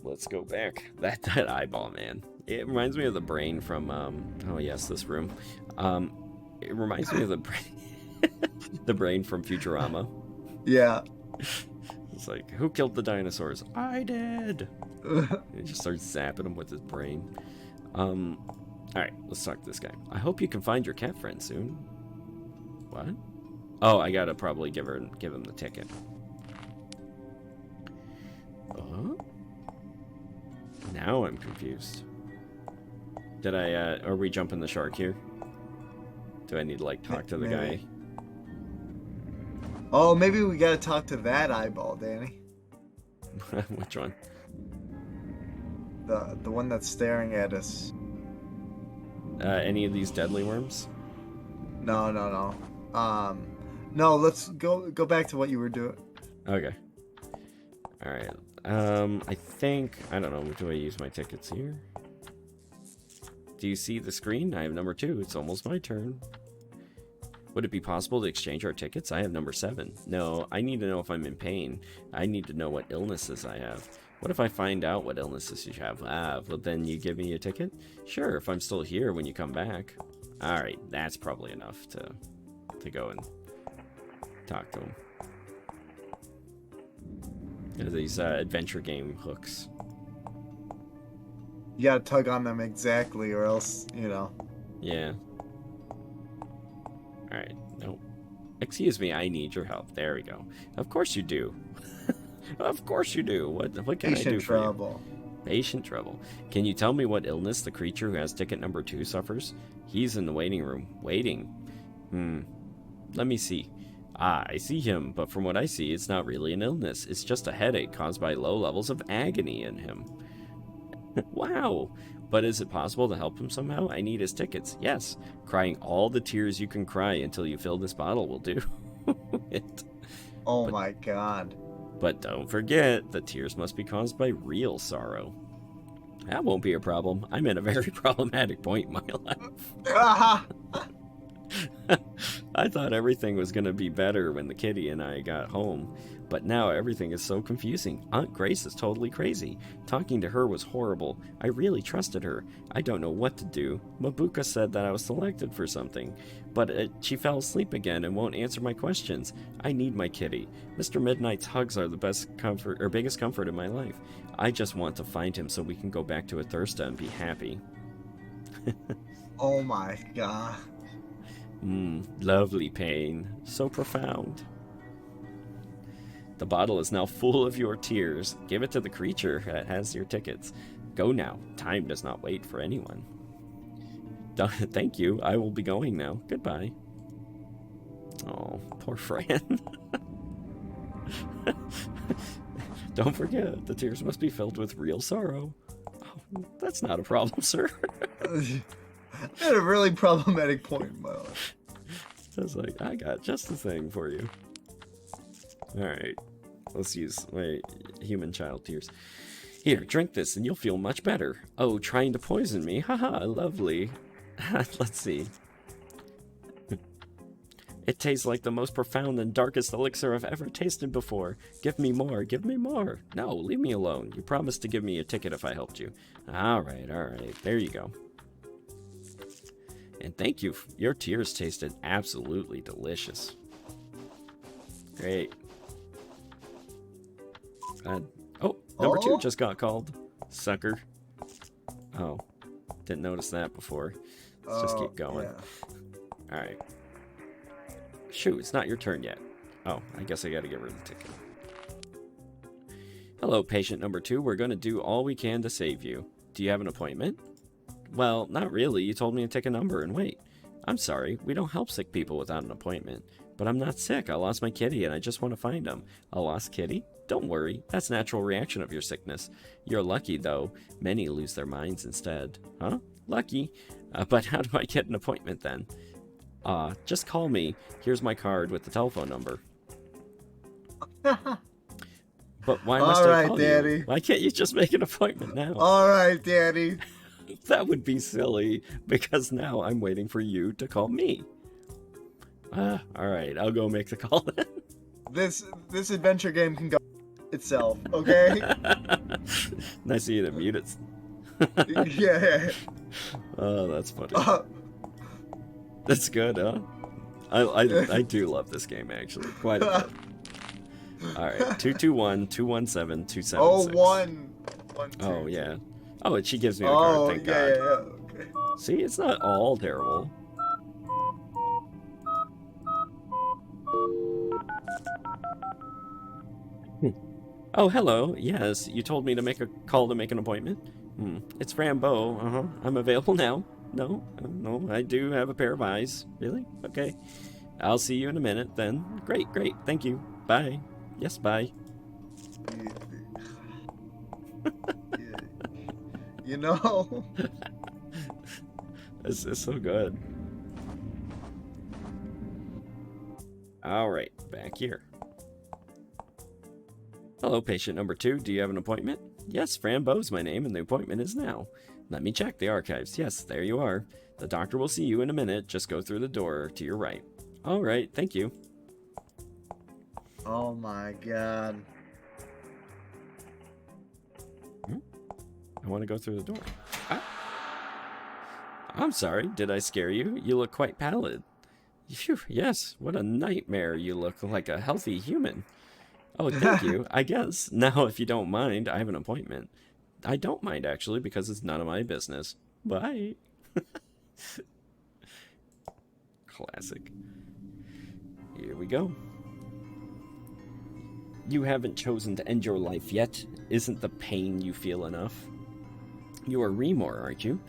Speaker 1: Let's go back. That eyeball, man. It reminds me of the brain from, oh yes, this room. It reminds me of the brain, the brain from Futurama.
Speaker 2: Yeah.
Speaker 1: It's like, who killed the dinosaurs? I did. He just starts zapping him with his brain. Alright, let's talk to this guy. I hope you can find your cat friend soon. What? Oh, I gotta probably give him the ticket. Now I'm confused. Did I, are we jumping the shark here? Do I need to, like, talk to the guy?
Speaker 2: Oh, maybe we gotta talk to that eyeball, Danny.
Speaker 1: Which one?
Speaker 2: The one that's staring at us.
Speaker 1: Any of these deadly worms?
Speaker 2: No. No, let's go back to what you were doing.
Speaker 1: Okay. Alright. I think, I don't know, do I use my tickets here? Do you see the screen? I have number 2. It's almost my turn. Would it be possible to exchange our tickets? I have number 7. No, I need to know if I'm in pain. I need to know what illnesses I have. What if I find out what illnesses you have? Well then you give me a ticket? Sure, if I'm still here when you come back. Alright, that's probably enough to go and talk to him. These adventure game hooks.
Speaker 2: You gotta tug on them exactly, or else, you know.
Speaker 1: Yeah. Alright, no. Excuse me, I need your help. There we go. Of course you do. Of course you do. What can I do for you? Patient trouble. Can you tell me what illness the creature who has ticket number 2 suffers? He's in the waiting room. Waiting. Let me see. I see him, but from what I see, it's not really an illness. It's just a headache caused by low levels of agony in him. Wow! But is it possible to help him somehow? I need his tickets. Yes. Crying all the tears you can cry until you fill this bottle will do.
Speaker 2: My god.
Speaker 1: But don't forget, the tears must be caused by real sorrow. That won't be a problem. I'm in a very problematic point in my life. I thought everything was going to be better when the kitty and I got home, but now everything is so confusing. Aunt Grace is totally crazy. Talking to her was horrible. I really trusted her. I don't know what to do. Mabuka said that I was selected for something, but she fell asleep again and won't answer my questions. I need my kitty. Mr. Midnight's hugs are the best comfort, or biggest comfort in my life. I just want to find him so we can go back to Athirsta and be happy.
Speaker 2: Oh my god.
Speaker 1: Lovely pain. So profound. The bottle is now full of your tears. Give it to the creature that has your tickets. Go now. Time does not wait for anyone. Thank you. I will be going now. Goodbye. Oh, poor Fran. Don't forget, the tears must be filled with real sorrow. Oh, that's not a problem, sir.
Speaker 2: I had a really problematic point in my life.
Speaker 1: Sounds like I got just the thing for you. Alright, let's use my human child tears. Here, drink this and you'll feel much better. Oh, trying to poison me? Haha, lovely. Let's see. It tastes like the most profound and darkest elixir I've ever tasted before. Give me more, give me more. No, leave me alone. You promised to give me a ticket if I helped you. Alright, there you go. And thank you. Your tears tasted absolutely delicious. Great. Oh, number 2 just got called. Sucker. Oh, didn't notice that before. Let's just keep going. Yeah. Alright. Shoot, it's not your turn yet. Oh, I guess I gotta get rid of the ticket. Hello, patient number 2. We're gonna do all we can to save you. Do you have an appointment? Well, not really. You told me to take a number and wait. I'm sorry. We don't help sick people without an appointment. But I'm not sick. I lost my kitty and I just want to find him. A lost kitty? Don't worry. That's a natural reaction of your sickness. You're lucky, though. Many lose their minds instead. Huh? Lucky? But how do I get an appointment then? Just call me. Here's my card with the telephone number. But why must I call
Speaker 2: Daddy.
Speaker 1: you? Why can't you just make an appointment now?
Speaker 2: All right, Daddy.
Speaker 1: That would be silly, because now I'm waiting for you to call me. Alright, I'll go make the call then.
Speaker 2: This adventure game can go itself, okay?
Speaker 1: Nice of you to mute it.
Speaker 2: Yeah.
Speaker 1: Oh, that's funny. That's good, huh? I do love this game, actually. Quite a bit. Alright, 221-217-276.
Speaker 2: Oh, one, two,
Speaker 1: oh, yeah. Oh, she gives me the card, thank God.
Speaker 2: Yeah, okay.
Speaker 1: See, it's not all terrible. Oh, hello. Yes, you told me to make a call to make an appointment. It's Fran Bow. I'm available now. No, I do have a pair of eyes. Really? Okay. I'll see you in a minute then. Great. Thank you. Bye. Yes, bye.
Speaker 2: You know?
Speaker 1: This is so good. Alright, back here. Hello, patient number 2. Do you have an appointment? Yes, Fran Bow's my name, and the appointment is now. Let me check the archives. Yes, there you are. The doctor will see you in a minute. Just go through the door to your right. Alright, thank you.
Speaker 2: Oh my God.
Speaker 1: I want to go through the door. I'm sorry, did I scare you? You look quite pallid. Phew, yes, what a nightmare. You look like a healthy human. Oh, thank you, I guess. Now, if you don't mind, I have an appointment. I don't mind, actually, because it's none of my business. Bye. Classic. Here we go. You haven't chosen to end your life yet. Isn't the pain you feel enough? You are Remor, aren't you?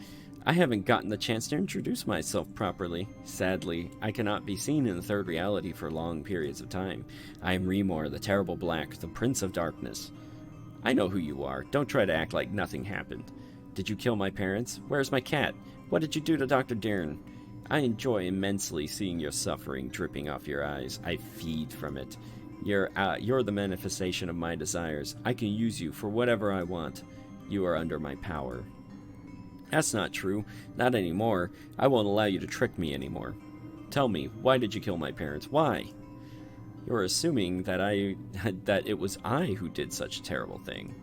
Speaker 1: I haven't gotten the chance to introduce myself properly. Sadly, I cannot be seen in the third reality for long periods of time. I am Remor, the Terrible Black, the Prince of Darkness. I know who you are. Don't try to act like nothing happened. Did you kill my parents? Where's my cat? What did you do to Dr. Deern? I enjoy immensely seeing your suffering dripping off your eyes. I feed from it. You're the manifestation of my desires. I can use you for whatever I want. You are under my power. That's not true. Not anymore. I won't allow you to trick me anymore. Tell me, why did you kill my parents? Why? You're assuming that it was I who did such a terrible thing.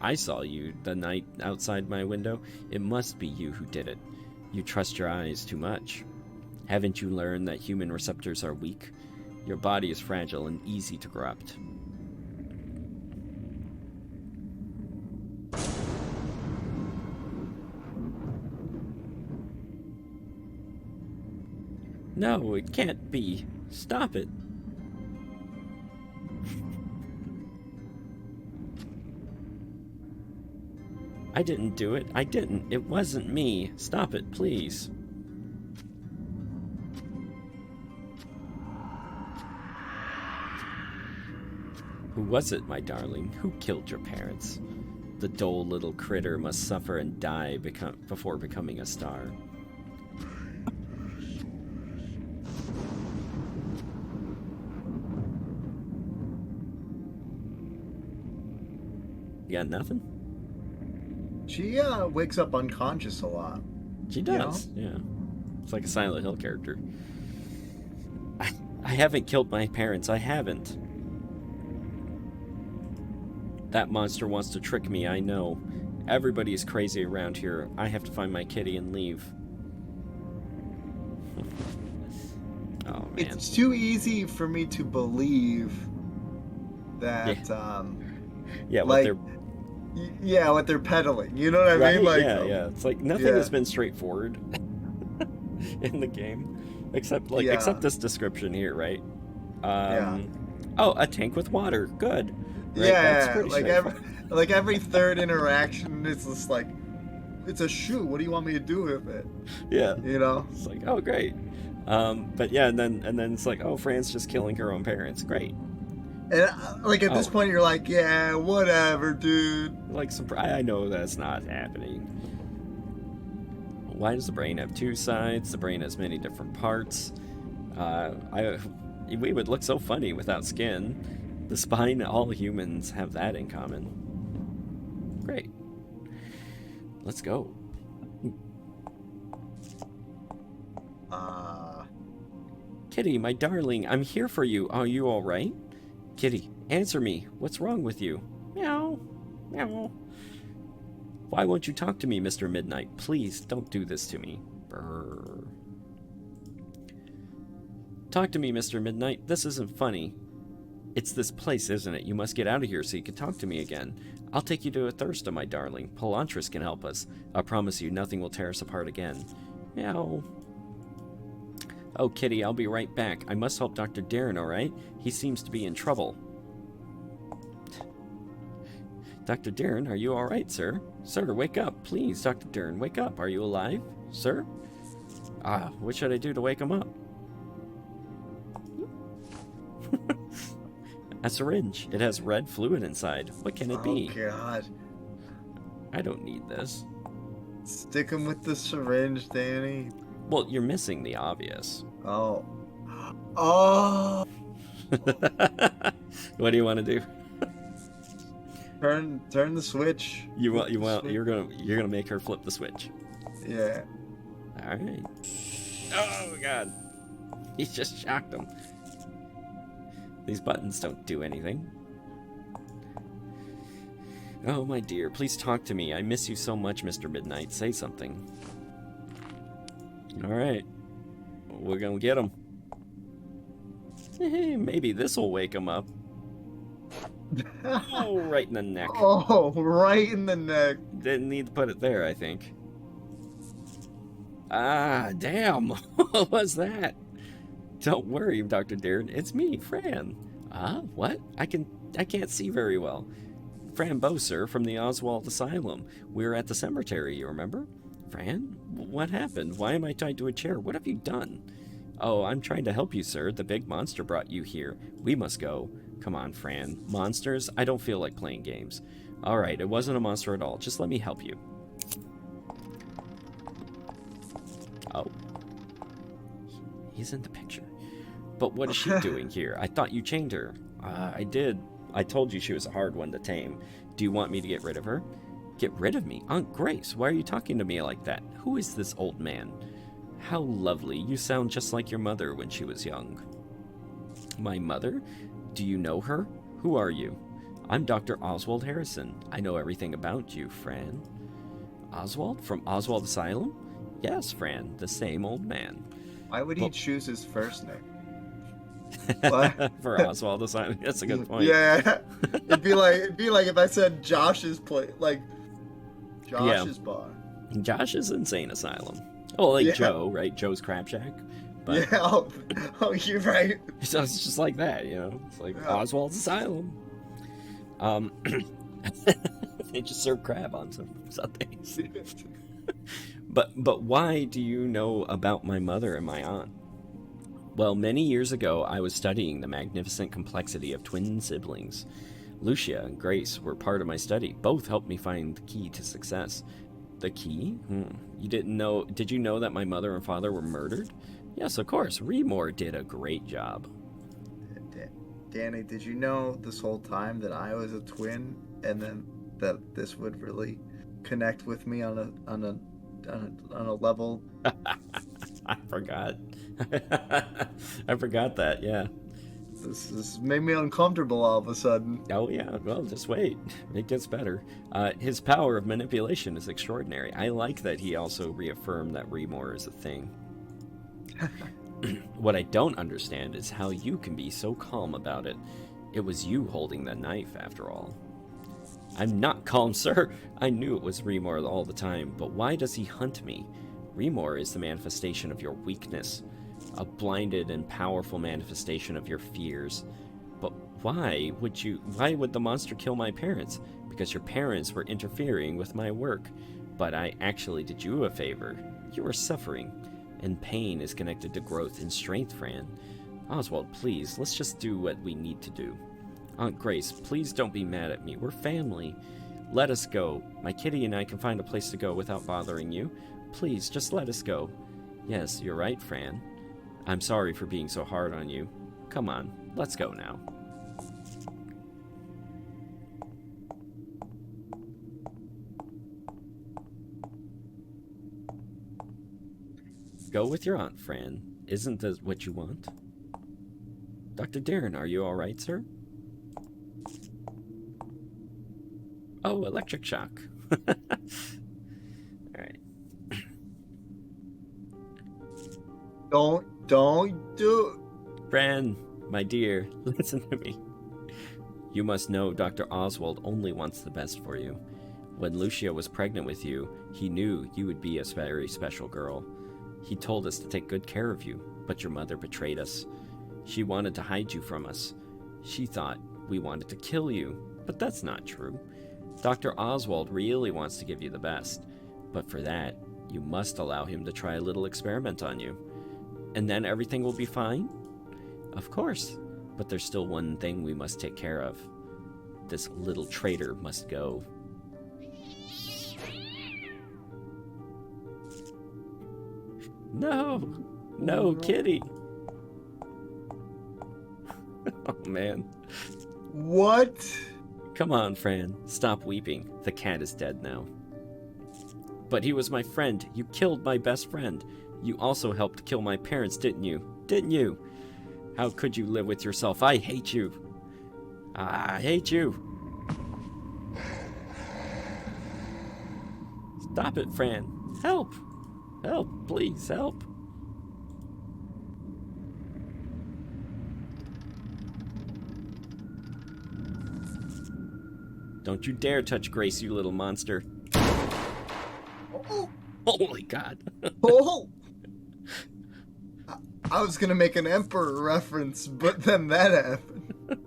Speaker 1: I saw you the night outside my window. It must be you who did it. You trust your eyes too much. Haven't you learned that human receptors are weak? Your body is fragile and easy to corrupt. No, it can't be. Stop it. I didn't do it. I didn't. It wasn't me. Stop it, please. Who was it, my darling? Who killed your parents? The dull little critter must suffer and die before becoming a star. You got nothing?
Speaker 2: She wakes up unconscious a lot.
Speaker 1: She does, yeah. It's like a Silent Hill character. I haven't killed my parents. I haven't. That monster wants to trick me, I know. Everybody is crazy around here. I have to find my kitty and leave. Oh, man.
Speaker 2: It's too easy for me to believe that,
Speaker 1: yeah,
Speaker 2: like, what they're peddling. You know what I mean? Like,
Speaker 1: yeah. It's like nothing has been straightforward in the game, except this description here, right? Oh, a tank with water. Good. Right?
Speaker 2: Yeah, like every third interaction, it's just like, it's a shoe. What do you want me to do with it?
Speaker 1: Yeah.
Speaker 2: You know?
Speaker 1: It's like, oh, great. But yeah, and then it's like, oh, Fran's just killing her own parents. Great.
Speaker 2: And like at this point, you're like, yeah, whatever, dude.
Speaker 1: Like, I know that's not happening. Why does the brain have two sides? The brain has many different parts. We would look so funny without skin. The spine, all humans have that in common. Great. Let's go. Kitty, my darling, I'm here for you. Are you all right? Kitty, answer me. What's wrong with you? Meow. Meow. Why won't you talk to me, Mr. Midnight? Please, don't do this to me. Brrr. Talk to me, Mr. Midnight. This isn't funny. It's this place, isn't it? You must get out of here so you can talk to me again. I'll take you to a Thirsta, my darling. Polantris can help us. I promise you, nothing will tear us apart again. Meow. Oh, Kitty, I'll be right back. I must help Dr. Darren, all right? He seems to be in trouble. Dr. Darren, are you all right, sir? Sir, wake up. Please, Dr. Darren, wake up. Are you alive, sir? What should I do to wake him up? A syringe. It has red fluid inside. What can it be?
Speaker 2: Oh, God.
Speaker 1: I don't need this.
Speaker 2: Stick him with the syringe, Danny.
Speaker 1: Well, you're missing the obvious.
Speaker 2: Oh. Oh!
Speaker 1: What do you want to do?
Speaker 2: Turn the switch.
Speaker 1: You're gonna make her flip the switch.
Speaker 2: Yeah.
Speaker 1: All right. Oh, God. He just shocked him. These buttons don't do anything. Oh, my dear, please talk to me. I miss you so much, Mr. Midnight. Say something. All right. We're gonna get him. Hey, maybe this will wake him up. Oh, right in the neck.
Speaker 2: Oh, right in the neck.
Speaker 1: Didn't need to put it there, I think. Ah, damn. What was that? Don't worry, Dr. Darren. It's me, Fran. What? I can't see very well. Fran Bow, sir, from the Oswald Asylum. We were at the cemetery, you remember? Fran? What happened? Why am I tied to a chair? What have you done? Oh, I'm trying to help you, sir. The big monster brought you here. We must go. Come on, Fran. Monsters? I don't feel like playing games. All right, it wasn't a monster at all. Just let me help you. Oh. He's in the picture. But what is she doing here? I thought you chained her. I did. I told you she was a hard one to tame. Do you want me to get rid of her? Get rid of me? Aunt Grace, why are you talking to me like that? Who is this old man? How lovely. You sound just like your mother when she was young. My mother? Do you know her? Who are you? I'm Dr. Oswald Harrison. I know everything about you, Fran. Oswald? From Oswald Asylum? Yes, Fran, the same old man.
Speaker 2: Why would he choose his first name?
Speaker 1: For Oswald Asylum? That's a good point.
Speaker 2: Yeah. It'd be like if I said Josh's place, like Josh's bar.
Speaker 1: Josh is Insane Asylum. Oh, like Joe, right? Joe's Crab Shack. But,
Speaker 2: yeah, oh, you're right.
Speaker 1: So it's just like that, you know? It's like Oswald's Asylum. They just serve crab on some Sundays. But why do you know about my mother and my aunt? Well, many years ago, I was studying the magnificent complexity of twin siblings. Lucia and Grace were part of my study. Both helped me find the key to success. The key? You didn't know? Did you know that my mother and father were murdered? Yes, of course. Remore did a great job.
Speaker 2: Danny, did you know this whole time that I was a twin, and then that this would really connect with me on a level?
Speaker 1: I forgot. I forgot that. Yeah.
Speaker 2: This made me uncomfortable all of a sudden.
Speaker 1: Oh yeah. Well, just wait. It gets better. His power of manipulation is extraordinary. I like that he also reaffirmed that remore is a thing. What I don't understand is how you can be so calm about it. It was you holding the knife, after all. I'm not calm, sir. I knew it was remore all the time, but why does he hunt me? Remore is the manifestation of your weakness, a blinded and powerful manifestation of your fears. But why would the monster kill my parents? Because your parents were interfering with my work. But I actually did you a favor. You were suffering, and pain is connected to growth and strength, Fran. Oswald, please, let's just do what we need to do. Aunt Grace, please don't be mad at me. We're family. Let us go. My kitty and I can find a place to go without bothering you. Please, just let us go. Yes, you're right, Fran. I'm sorry for being so hard on you. Come on, let's go now. Go with your aunt, Fran. Isn't that what you want? Dr. Darren, are you all right, sir? Oh, electric shock. Alright.
Speaker 2: Don't do...
Speaker 1: Fran, my dear, listen to me. You must know Dr. Oswald only wants the best for you. When Lucia was pregnant with you, he knew you would be a very special girl. He told us to take good care of you, but your mother betrayed us. She wanted to hide you from us. She thought we wanted to kill you, but that's not true. Dr. Oswald really wants to give you the best, but for that, you must allow him to try a little experiment on you. And then everything will be fine? Of course, but there's still one thing we must take care of. This little traitor must go. No, kitty. Oh, man.
Speaker 2: What?
Speaker 1: Come on, Fran. Stop weeping. The cat is dead now. But he was my friend. You killed my best friend. You also helped kill my parents, didn't you? Didn't you? How could you live with yourself? I hate you. I hate you. Stop it, Fran. Help. Help, please, help. Don't you dare touch Grace, you little monster.
Speaker 2: Oh.
Speaker 1: Holy God.
Speaker 2: Oh. I was gonna make an Emperor reference, but then that happened.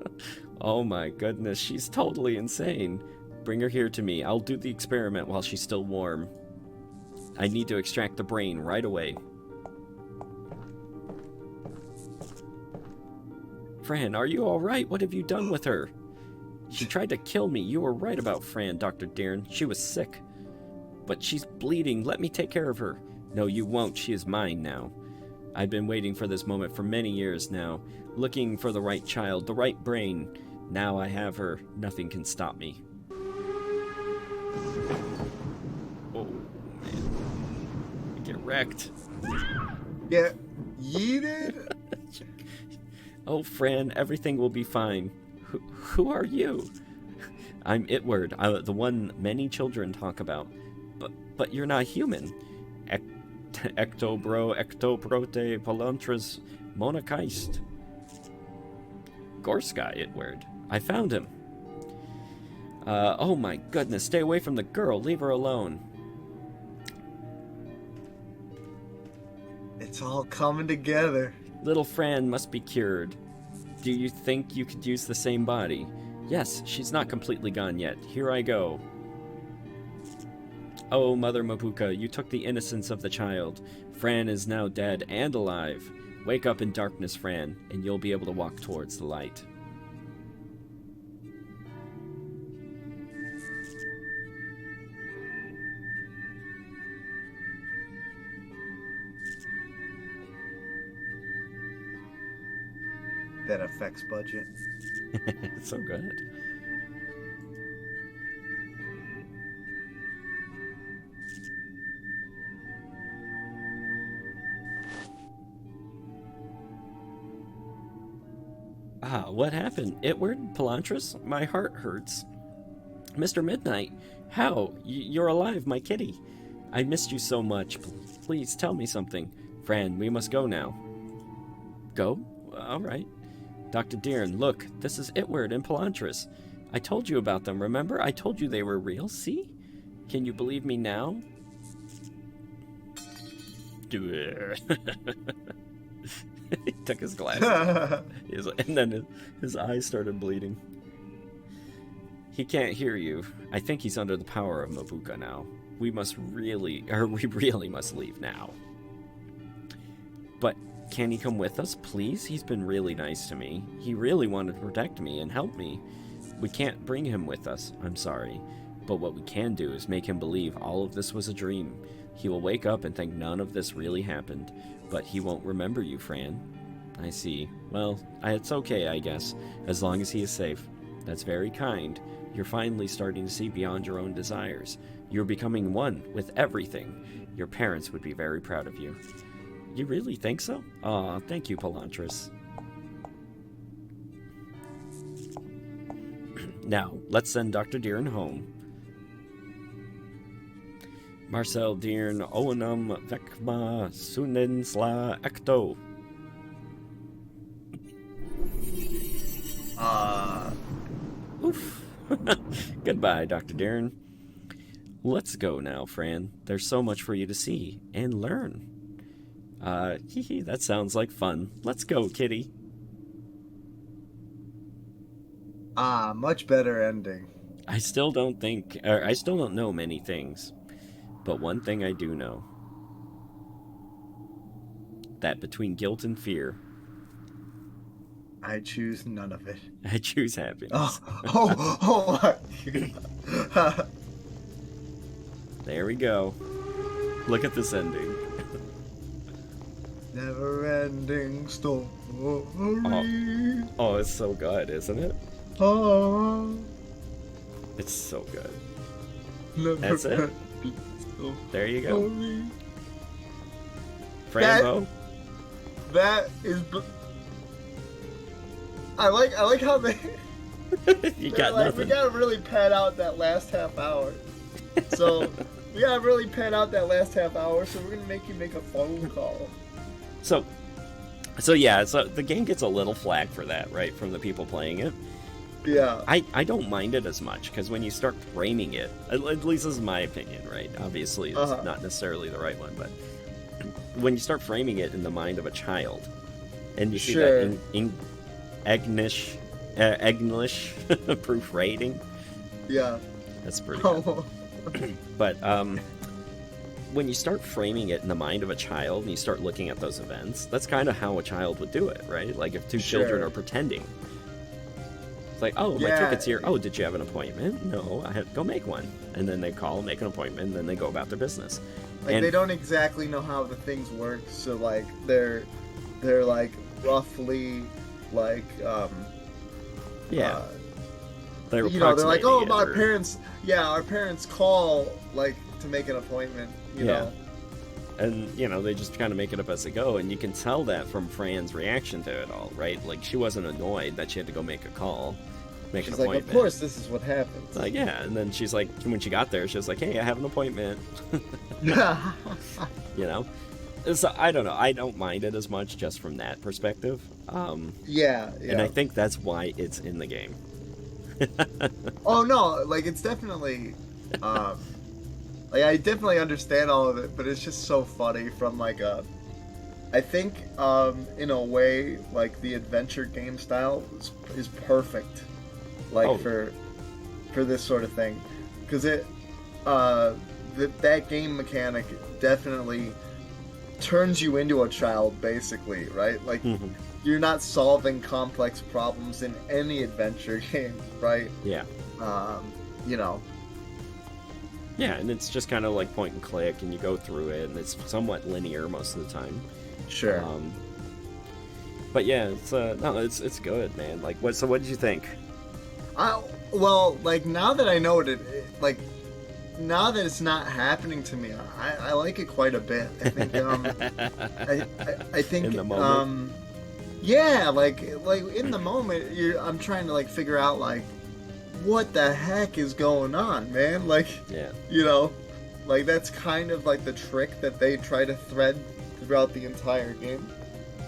Speaker 1: Oh my goodness, she's totally insane. Bring her here to me. I'll do the experiment while she's still warm. I need to extract the brain right away. Fran, are you alright? What have you done with her? She tried to kill me. You were right about Fran, Dr. Darren. She was sick. But she's bleeding. Let me take care of her. No, you won't. She is mine now. I've been waiting for this moment for many years now. Looking for the right child, the right brain. Now I have her. Nothing can stop me. Oh, man. Get wrecked.
Speaker 2: Get yeeted?
Speaker 1: Oh, Fran, everything will be fine. Who are you? I'm Itward, the one many children talk about. But you're not human. Ectoprote Palontras Monachist. Gorska, Itward. I found him. Oh my goodness, stay away from the girl. Leave her alone.
Speaker 2: It's all coming together.
Speaker 1: Little Fran must be cured. Do you think you could use the same body? Yes, she's not completely gone yet. Here I go. Oh, Mother Mabuka, you took the innocence of the child. Fran is now dead and alive. Wake up in darkness, Fran, and you'll be able to walk towards the light.
Speaker 2: That affects budget.
Speaker 1: It's so good. Ah, what happened? Itward? Pelantris? My heart hurts. Mr. Midnight, how? You're alive, my kitty. I missed you so much. Please tell me something. Fran, we must go now. Go? All right. Dr. Deern, look, this is Itward and Pelantris. I told you about them, remember? I told you they were real, see? Can you believe me now? He took his glasses. And then his eyes started bleeding. He can't hear you. I think he's under the power of Mabuka now. We really must leave now. But can he come with us, please? He's been really nice to me. He really wanted to protect me and help me. We can't bring him with us, I'm sorry. But what we can do is make him believe all of this was a dream. He will wake up and think none of this really happened. But he won't remember you, Fran. I see. Well, it's okay, I guess, as long as he is safe. That's very kind. You're finally starting to see beyond your own desires. You're becoming one with everything. Your parents would be very proud of you. You really think so? Aw, thank you, Pelantris. Now, let's send Dr. Deern home. Marcel Deern Owenum Vekma Sunensla Ecto. Oof. Goodbye, Dr. Deern. Let's go now, Fran. There's so much for you to see and learn. That sounds like fun. Let's go, kitty.
Speaker 2: Much better ending.
Speaker 1: I still don't know many things. But one thing I do know. That between guilt and fear,
Speaker 2: I choose none of it.
Speaker 1: I choose happiness.
Speaker 2: Oh.
Speaker 1: There we go. Look at this ending.
Speaker 2: Never-ending story.
Speaker 1: Oh, it's so good, isn't it?
Speaker 2: Oh.
Speaker 1: It's so good.
Speaker 2: Never
Speaker 1: That's it. There you go. Fran Bow.
Speaker 2: That is. I like how they.
Speaker 1: You got
Speaker 2: like,
Speaker 1: nothing.
Speaker 2: We gotta really pad out that last half hour. So we gotta really pad out that last half hour. So we're gonna make you make a phone call.
Speaker 1: So the game gets a little flack for that, right, from the people playing it.
Speaker 2: Yeah.
Speaker 1: I don't mind it as much, because when you start framing it, at least this is my opinion, right? Obviously, it's not necessarily the right one, but when you start framing it in the mind of a child, and you see that English proof rating,
Speaker 2: yeah,
Speaker 1: that's pretty good. But when you start framing it in the mind of a child, and you start looking at those events, that's kind of how a child would do it, right? Like if two children are pretending. It's like, oh, my ticket's here. Oh, did you have an appointment? No, I had to go make one. And then they call, make an appointment, and then they go about their business.
Speaker 2: Like, they don't exactly know how the things work, so like they're like roughly like
Speaker 1: they're
Speaker 2: they're like, oh, our parents call like to make an appointment, you know.
Speaker 1: And, they just kind of make it up as they go, and you can tell that from Fran's reaction to it all, right? Like, she wasn't annoyed that she had to go make a call, make an appointment.
Speaker 2: Like, of course, this is what happens.
Speaker 1: Like, yeah, and then she's like, when she got there, she was like, hey, I have an appointment. So, I don't know, I don't mind it as much just from that perspective. And I think that's why it's in the game.
Speaker 2: Oh, no, like, it's definitely... Like, I definitely understand all of it, but it's just so funny from, like, I think, in a way, like, the adventure game style is perfect, like, for this sort of thing. Because that game mechanic definitely turns you into a child, basically, right? Like, you're not solving complex problems in any adventure game, right?
Speaker 1: Yeah.
Speaker 2: You know.
Speaker 1: Yeah, and it's just kind of like point and click, and you go through it, and it's somewhat linear most of the time.
Speaker 2: Sure.
Speaker 1: But yeah, it's good, man. Like, what did you think?
Speaker 2: Well, like, now that I know like, now that it's not happening to me, I like it quite a bit. I think, I think,
Speaker 1: In the moment?
Speaker 2: Yeah, like in the moment, I'm trying to, like, figure out, like, what the heck is going on, man? Like,
Speaker 1: Yeah.
Speaker 2: you know, like, that's kind of like the trick that they try to thread throughout the entire game.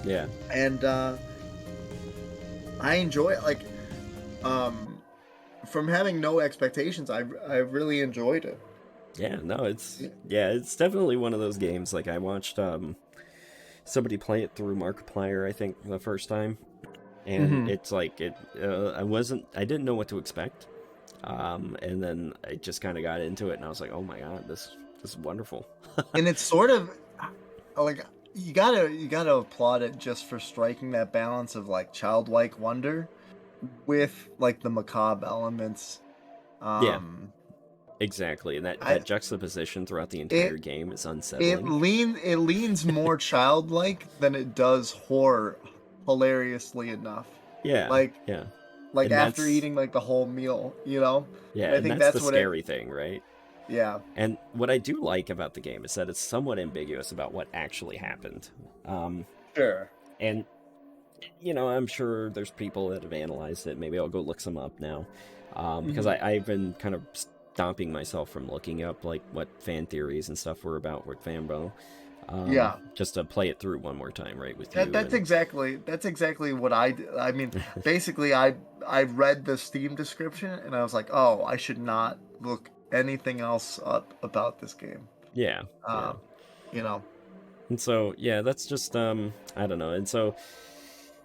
Speaker 1: Yeah.
Speaker 2: And I enjoy it. Like, from having no expectations, I really enjoyed it.
Speaker 1: Yeah, no, it's definitely one of those games. Like, I watched somebody play it through Markiplier, I think, the first time, and it's like I didn't know what to expect, and then I just kind of got into it, and I was like, oh my god, this is wonderful.
Speaker 2: And it's sort of like, you gotta applaud it just for striking that balance of, like, childlike wonder with, like, the macabre elements.
Speaker 1: Yeah, exactly, and that juxtaposition throughout the entire game is unsettling.
Speaker 2: It leans more childlike than it does horror, hilariously enough.
Speaker 1: Yeah,
Speaker 2: Like,
Speaker 1: yeah,
Speaker 2: like
Speaker 1: and
Speaker 2: after
Speaker 1: that's
Speaker 2: eating, like, the whole meal, you know?
Speaker 1: yeah,
Speaker 2: And I
Speaker 1: and
Speaker 2: think
Speaker 1: that's the
Speaker 2: that's what it.
Speaker 1: scary thing, right?
Speaker 2: Yeah.
Speaker 1: And what I do like about the game is that it's somewhat ambiguous about what actually happened.
Speaker 2: Sure.
Speaker 1: And, you know, I'm sure there's people that have analyzed it. Maybe I'll go look some up now. Because I've been kind of stopping myself from looking up, like, what fan theories and stuff were about with Fran Bow.
Speaker 2: Yeah.
Speaker 1: Just to play it through one more time, right, with you.
Speaker 2: That's exactly what I did. I mean, basically, I read the Steam description and I was like, oh, I should not look anything else up about this game.
Speaker 1: Yeah.
Speaker 2: You know.
Speaker 1: And so, yeah, that's just, I don't know. And so,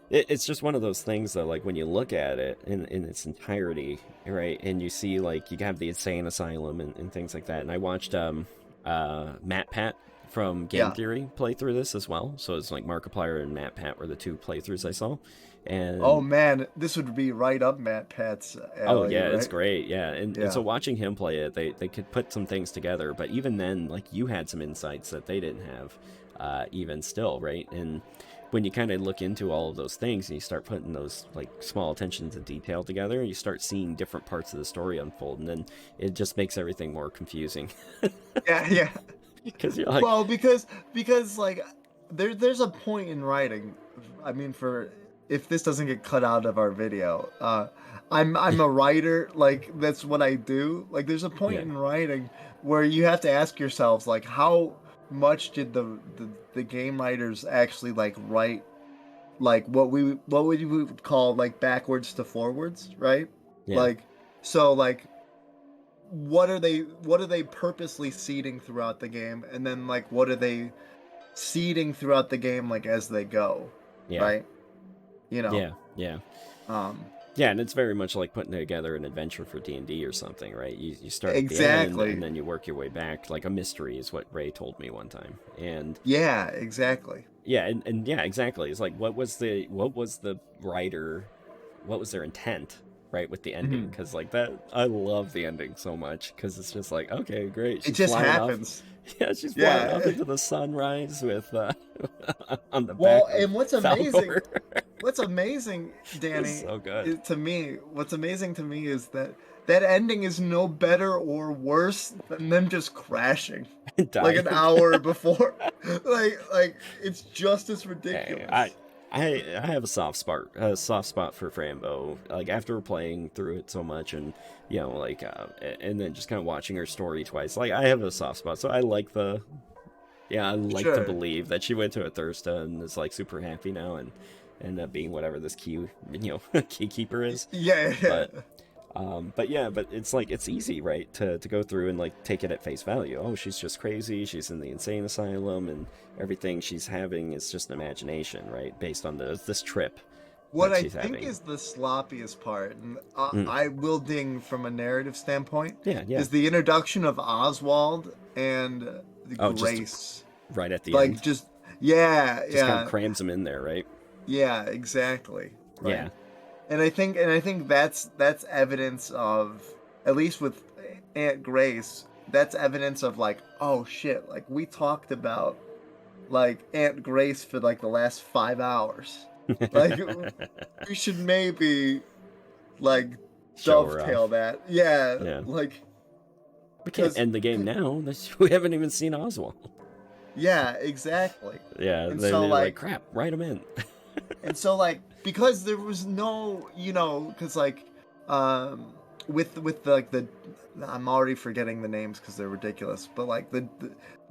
Speaker 1: it's just one of those things, though, like, when you look at it in its entirety, right, and you see, like, you have the insane asylum and things like that. And I watched Matt Pat from Game Theory play through this as well. So it's like Markiplier and Matt Pat were the two playthroughs I saw. And
Speaker 2: oh man, this would be right up Matt Pat's alley.
Speaker 1: Oh yeah,
Speaker 2: right?
Speaker 1: It's great. Yeah. And so watching him play it, they could put some things together. But even then, like, you had some insights that they didn't have, even still, right? And when you kind of look into all of those things and you start putting those, like, small attentions to detail together, you start seeing different parts of the story unfold, and then it just makes everything more confusing.
Speaker 2: Yeah.
Speaker 1: Because you're like,
Speaker 2: well, because like, there's a point in writing. I mean, for if this doesn't get cut out of our video, I'm a writer. Like, that's what I do. Like, there's a point in writing where you have to ask yourselves, like, how much did the game writers actually, like, write, like, what would you call, like, backwards to forwards, right?
Speaker 1: Yeah.
Speaker 2: Like, so, like, what are they purposely seeding throughout the game, and then, like, what are they seeding throughout the game, like, as they go, right? You know.
Speaker 1: Yeah, and it's very much like putting together an adventure for D&D or something, right? You start at the end, and then you work your way back, like a mystery is what Ray told me one time. And
Speaker 2: yeah, exactly.
Speaker 1: Yeah, and yeah, exactly. It's like, what was the writer, what was their intent, right, with the ending? Because like that, I love the ending so much, because it's just like, okay, great.
Speaker 2: It just happens.
Speaker 1: Yeah, she's flying up into the sunrise with on the back.
Speaker 2: Well, and what's
Speaker 1: Falcor.
Speaker 2: amazing, Danny,
Speaker 1: so good.
Speaker 2: What's amazing to me is that ending is no better or worse than them just crashing like an hour before. like it's just as ridiculous.
Speaker 1: Hey, I have a soft spot for Fran Bow. Like, after playing through it so much, and you know, like, and then just kind of watching her story twice, like, I have a soft spot. So I like to believe that she went to a Thirsta and is, like, super happy now, and end up being whatever this key keeper is.
Speaker 2: Yeah.
Speaker 1: But it's like, it's easy, right, to go through and, like, take it at face value. Oh, she's just crazy, she's in the insane asylum, and everything she's having is just an imagination, right, based on this trip.
Speaker 2: what
Speaker 1: that
Speaker 2: I
Speaker 1: she's
Speaker 2: think
Speaker 1: having.
Speaker 2: is the sloppiest part, and
Speaker 1: Mm.
Speaker 2: I will ding from a narrative standpoint,
Speaker 1: Yeah, yeah.
Speaker 2: is the introduction of Oswald and
Speaker 1: Oh, just
Speaker 2: Grace.
Speaker 1: right at the
Speaker 2: Like,
Speaker 1: end.
Speaker 2: just, yeah,
Speaker 1: Just kind of
Speaker 2: yeah,
Speaker 1: crams them in there, right?
Speaker 2: yeah, exactly, right.
Speaker 1: Yeah.
Speaker 2: And I think that's evidence of, at least with Aunt Grace, that's evidence of like, oh shit, like we talked about like Aunt Grace for like the last 5 hours. Like we should maybe like
Speaker 1: Show her
Speaker 2: dovetail
Speaker 1: off.
Speaker 2: that. Yeah,
Speaker 1: Yeah.
Speaker 2: like
Speaker 1: We can't
Speaker 2: cuz
Speaker 1: end the game now. We haven't even seen Oswald.
Speaker 2: yeah, exactly.
Speaker 1: Yeah,
Speaker 2: And
Speaker 1: they're,
Speaker 2: so
Speaker 1: they're like,
Speaker 2: like
Speaker 1: crap, write them in.
Speaker 2: because there was no, cuz like um with like the I'm already forgetting the names cuz they're ridiculous, but like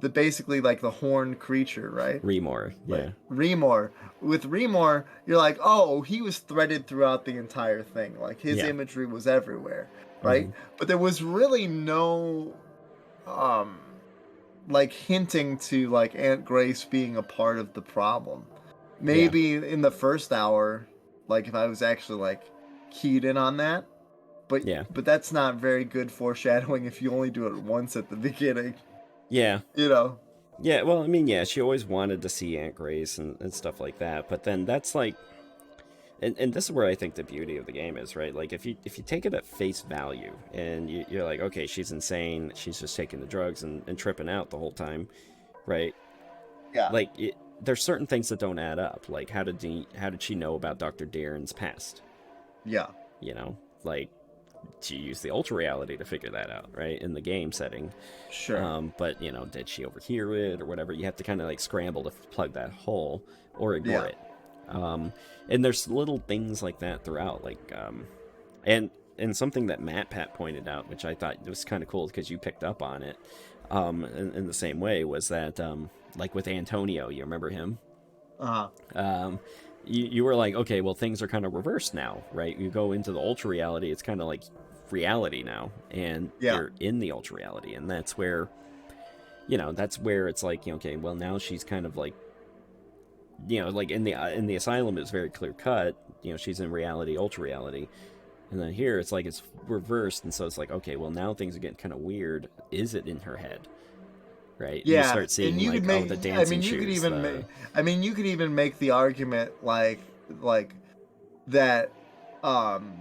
Speaker 2: the basically like the horned creature, right?
Speaker 1: Remore,
Speaker 2: Like
Speaker 1: yeah.
Speaker 2: Remor. With Remor, you're like, oh, he was threaded throughout the entire thing. Like his
Speaker 1: Yeah.
Speaker 2: imagery was everywhere, right?
Speaker 1: Hmm.
Speaker 2: But there was really no um like hinting to like Aunt Grace being a part of the problem.
Speaker 1: Yeah.
Speaker 2: Maybe in the first hour, like if I was actually like keyed in on that. But
Speaker 1: Yeah.
Speaker 2: but that's not very good foreshadowing if you only do it once at the beginning,
Speaker 1: Yeah.
Speaker 2: you know.
Speaker 1: Yeah, well, I mean, yeah, she always wanted to see Aunt Grace and stuff like that, but then that's like, and this is where I think the beauty of the game is, right? Like, if you take it at face value, and you're like, okay, she's insane, she's just taking the drugs and tripping out the whole time, right?
Speaker 2: Yeah.
Speaker 1: Like, there's certain things that don't add up. Like, how did she know about Dr. Darren's past?
Speaker 2: Yeah.
Speaker 1: You know, like, she used the ultra reality to figure that out, right? In the game setting.
Speaker 2: Sure.
Speaker 1: But did she overhear it or whatever? You have to kind of like scramble to plug that hole or ignore
Speaker 2: Yeah.
Speaker 1: it. And there's little things like that throughout, like and something that Matt Pat pointed out, which I thought was kind of cool because you picked up on it. In the same way, was that like with Antonio, you remember him?
Speaker 2: Uh-huh.
Speaker 1: Um, you were like, okay, well things are kind of reversed now, right? You go into the ultra reality, it's kind of like reality now, and
Speaker 2: Yeah.
Speaker 1: you're in the ultra reality, and that's where it's like, okay, well now she's kind of like, like in the asylum it's very clear cut, she's in reality, ultra reality, and then here it's like it's reversed, and so it's like, okay, well now things are getting kind of weird. Is it in her head, right? And you
Speaker 2: Yeah,
Speaker 1: start
Speaker 2: and
Speaker 1: seeing
Speaker 2: you could
Speaker 1: like, oh,
Speaker 2: make.
Speaker 1: the
Speaker 2: I
Speaker 1: dancing
Speaker 2: mean, you could
Speaker 1: shoes,
Speaker 2: even make. I mean, you could even make the argument like that. Um,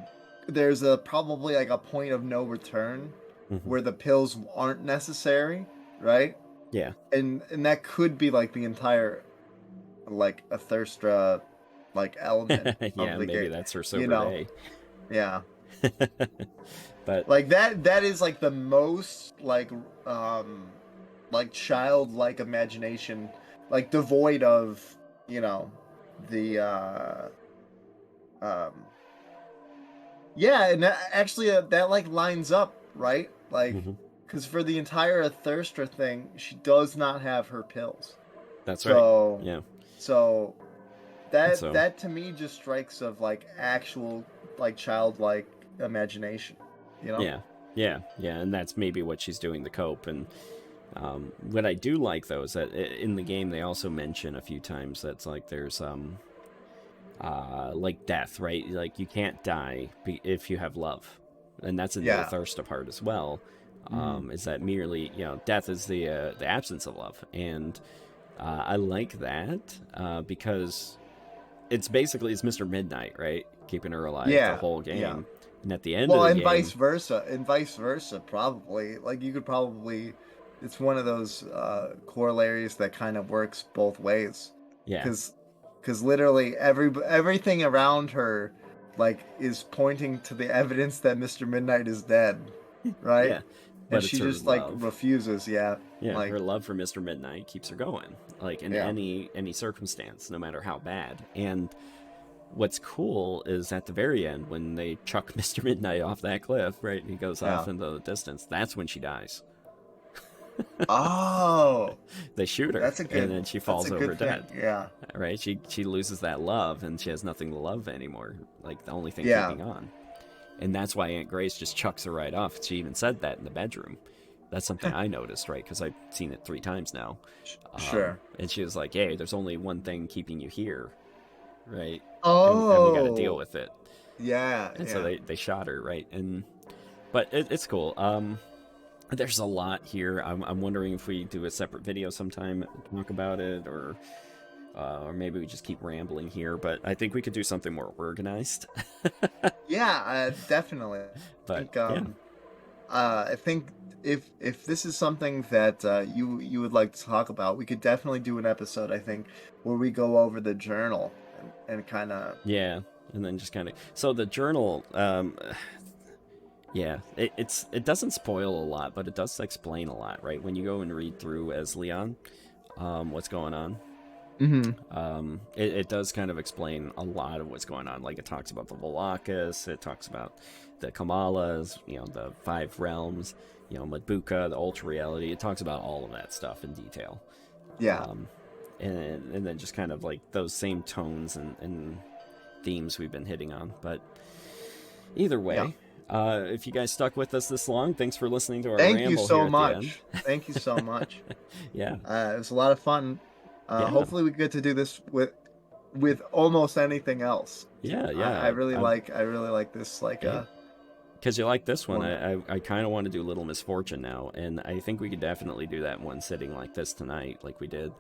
Speaker 2: there's a probably like a point of no return
Speaker 1: Mhm.
Speaker 2: where the pills aren't necessary, right?
Speaker 1: Yeah.
Speaker 2: And that could be like the entire like a Thirstra like element of
Speaker 1: Yeah,
Speaker 2: the
Speaker 1: maybe
Speaker 2: game.
Speaker 1: that's her
Speaker 2: You
Speaker 1: sober
Speaker 2: know?
Speaker 1: day.
Speaker 2: Yeah.
Speaker 1: But
Speaker 2: Like that is like the most like childlike imagination, like devoid of, you know, the um yeah, and actually that like lines up, right? Like
Speaker 1: mhm,
Speaker 2: cuz for the entire Thirstra thing, she does not have her pills.
Speaker 1: that's right.
Speaker 2: So
Speaker 1: Yeah.
Speaker 2: so
Speaker 1: And
Speaker 2: that
Speaker 1: so
Speaker 2: that to me just strikes of like actual like childlike imagination, you know?
Speaker 1: yeah, yeah, and that's maybe what she's doing to cope. And what I do like though is that in the game they also mention a few times that's like there's like death, right? Like you can't die if you have love, and that's in the
Speaker 2: Yeah.
Speaker 1: Thirsta part as well.
Speaker 2: Mm.
Speaker 1: Is that merely death is the absence of love, and I like that because it's Mr. Midnight, right? Keeping her alive the
Speaker 2: Yeah.
Speaker 1: whole
Speaker 2: Yeah.
Speaker 1: game, and at the end of
Speaker 2: Well,
Speaker 1: the
Speaker 2: and vice
Speaker 1: game,
Speaker 2: versa. And vice versa, probably. Like you could probably it's one of those corollaries that kind of works both ways.
Speaker 1: yeah,
Speaker 2: Cuz literally everything around her like is pointing to the evidence that Mr. Midnight is dead, right?
Speaker 1: yeah,
Speaker 2: And
Speaker 1: but it's
Speaker 2: she
Speaker 1: her
Speaker 2: just like
Speaker 1: love.
Speaker 2: refuses, yeah.
Speaker 1: Yeah,
Speaker 2: Like
Speaker 1: her love for Mr. Midnight keeps her going, like in
Speaker 2: yeah.
Speaker 1: any circumstance, no matter how bad. And what's cool is at the very end when they chuck Mr. Midnight off that cliff, right? And he goes off
Speaker 2: Yeah.
Speaker 1: into the distance. That's when she dies.
Speaker 2: Oh,
Speaker 1: They shoot her,
Speaker 2: that's a
Speaker 1: and
Speaker 2: good
Speaker 1: then she
Speaker 2: that's
Speaker 1: falls
Speaker 2: a
Speaker 1: over
Speaker 2: good thing.
Speaker 1: dead.
Speaker 2: Yeah.
Speaker 1: Right? She loses that love, and she has nothing to love anymore. Like the only thing
Speaker 2: Yeah.
Speaker 1: keeping on, and that's why Aunt Grace just chucks her right off. She even said that in the bedroom. That's something I noticed, right? Because I've seen it 3 times now.
Speaker 2: Sure.
Speaker 1: And she was like, "Hey, there's only one thing keeping you here, right? and we got to deal
Speaker 2: Oh,
Speaker 1: with it.
Speaker 2: yeah,
Speaker 1: And so
Speaker 2: yeah.
Speaker 1: they shot her, right? But it's cool. There's a lot here. I'm wondering if we do a separate video sometime, talk about it, or maybe we just keep rambling here. But I think we could do something more organized.
Speaker 2: Yeah, definitely.
Speaker 1: But
Speaker 2: think
Speaker 1: yeah,
Speaker 2: I think if this is something that you would like to talk about, we could definitely do an episode. I think where we go over the journal and kind of.
Speaker 1: yeah, and then just kind of so the journal. Yeah, it doesn't spoil a lot, but it does explain a lot, right? When you go and read through as Leon, what's going on.
Speaker 2: Mm-hmm.
Speaker 1: It does kind of explain a lot of what's going on. Like it talks about the Valakas, it talks about the Kamalas, the five realms, Madbuka, the ultra reality. It talks about all of that stuff in detail.
Speaker 2: Yeah.
Speaker 1: Um, and then just kind of like those same tones and themes we've been hitting on. But either
Speaker 2: Yeah.
Speaker 1: way, if you guys stuck with us this long, thanks for listening to our
Speaker 2: Thank you
Speaker 1: ramble here
Speaker 2: so
Speaker 1: at the end.
Speaker 2: much. Thank you so much.
Speaker 1: Yeah.
Speaker 2: It was a lot of fun.
Speaker 1: Yeah.
Speaker 2: Hopefully we get to do this with almost anything else.
Speaker 1: Yeah.
Speaker 2: I
Speaker 1: Yeah.
Speaker 2: really like this
Speaker 1: Because you like this one,
Speaker 2: format.
Speaker 1: I kind of want to do Little Misfortune now, and I think we could definitely do that in one sitting like this tonight, like we did.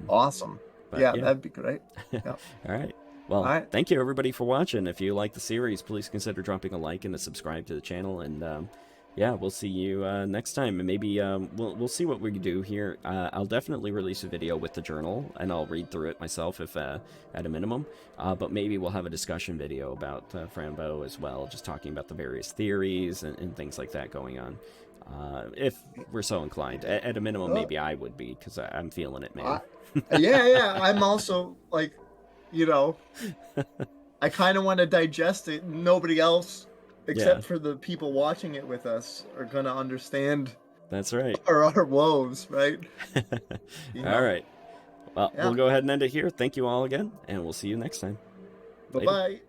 Speaker 2: Awesome.
Speaker 1: But
Speaker 2: Yeah,
Speaker 1: yeah.
Speaker 2: that'd be great. Yeah.
Speaker 1: All right. Well,
Speaker 2: All right.
Speaker 1: thank you everybody for watching. If you like the series, please consider dropping a like and a subscribe to the channel. And yeah, we'll see you next time. And maybe we'll see what we can do here. I'll definitely release a video with the journal, and I'll read through it myself if at a minimum. But maybe we'll have a discussion video about Fran Bow as well, just talking about the various theories and things like that going on. If we're so inclined. At a minimum, maybe I would be, because I'm feeling it, man.
Speaker 2: Yeah. I'm also like, I kind of want to digest it. Nobody else, except for the people watching it with us, are gonna understand.
Speaker 1: That's right.
Speaker 2: Our woes, right?
Speaker 1: All right. Well, we'll go ahead and end it here. Thank you all again, and we'll see you next time.
Speaker 2: Bye-bye.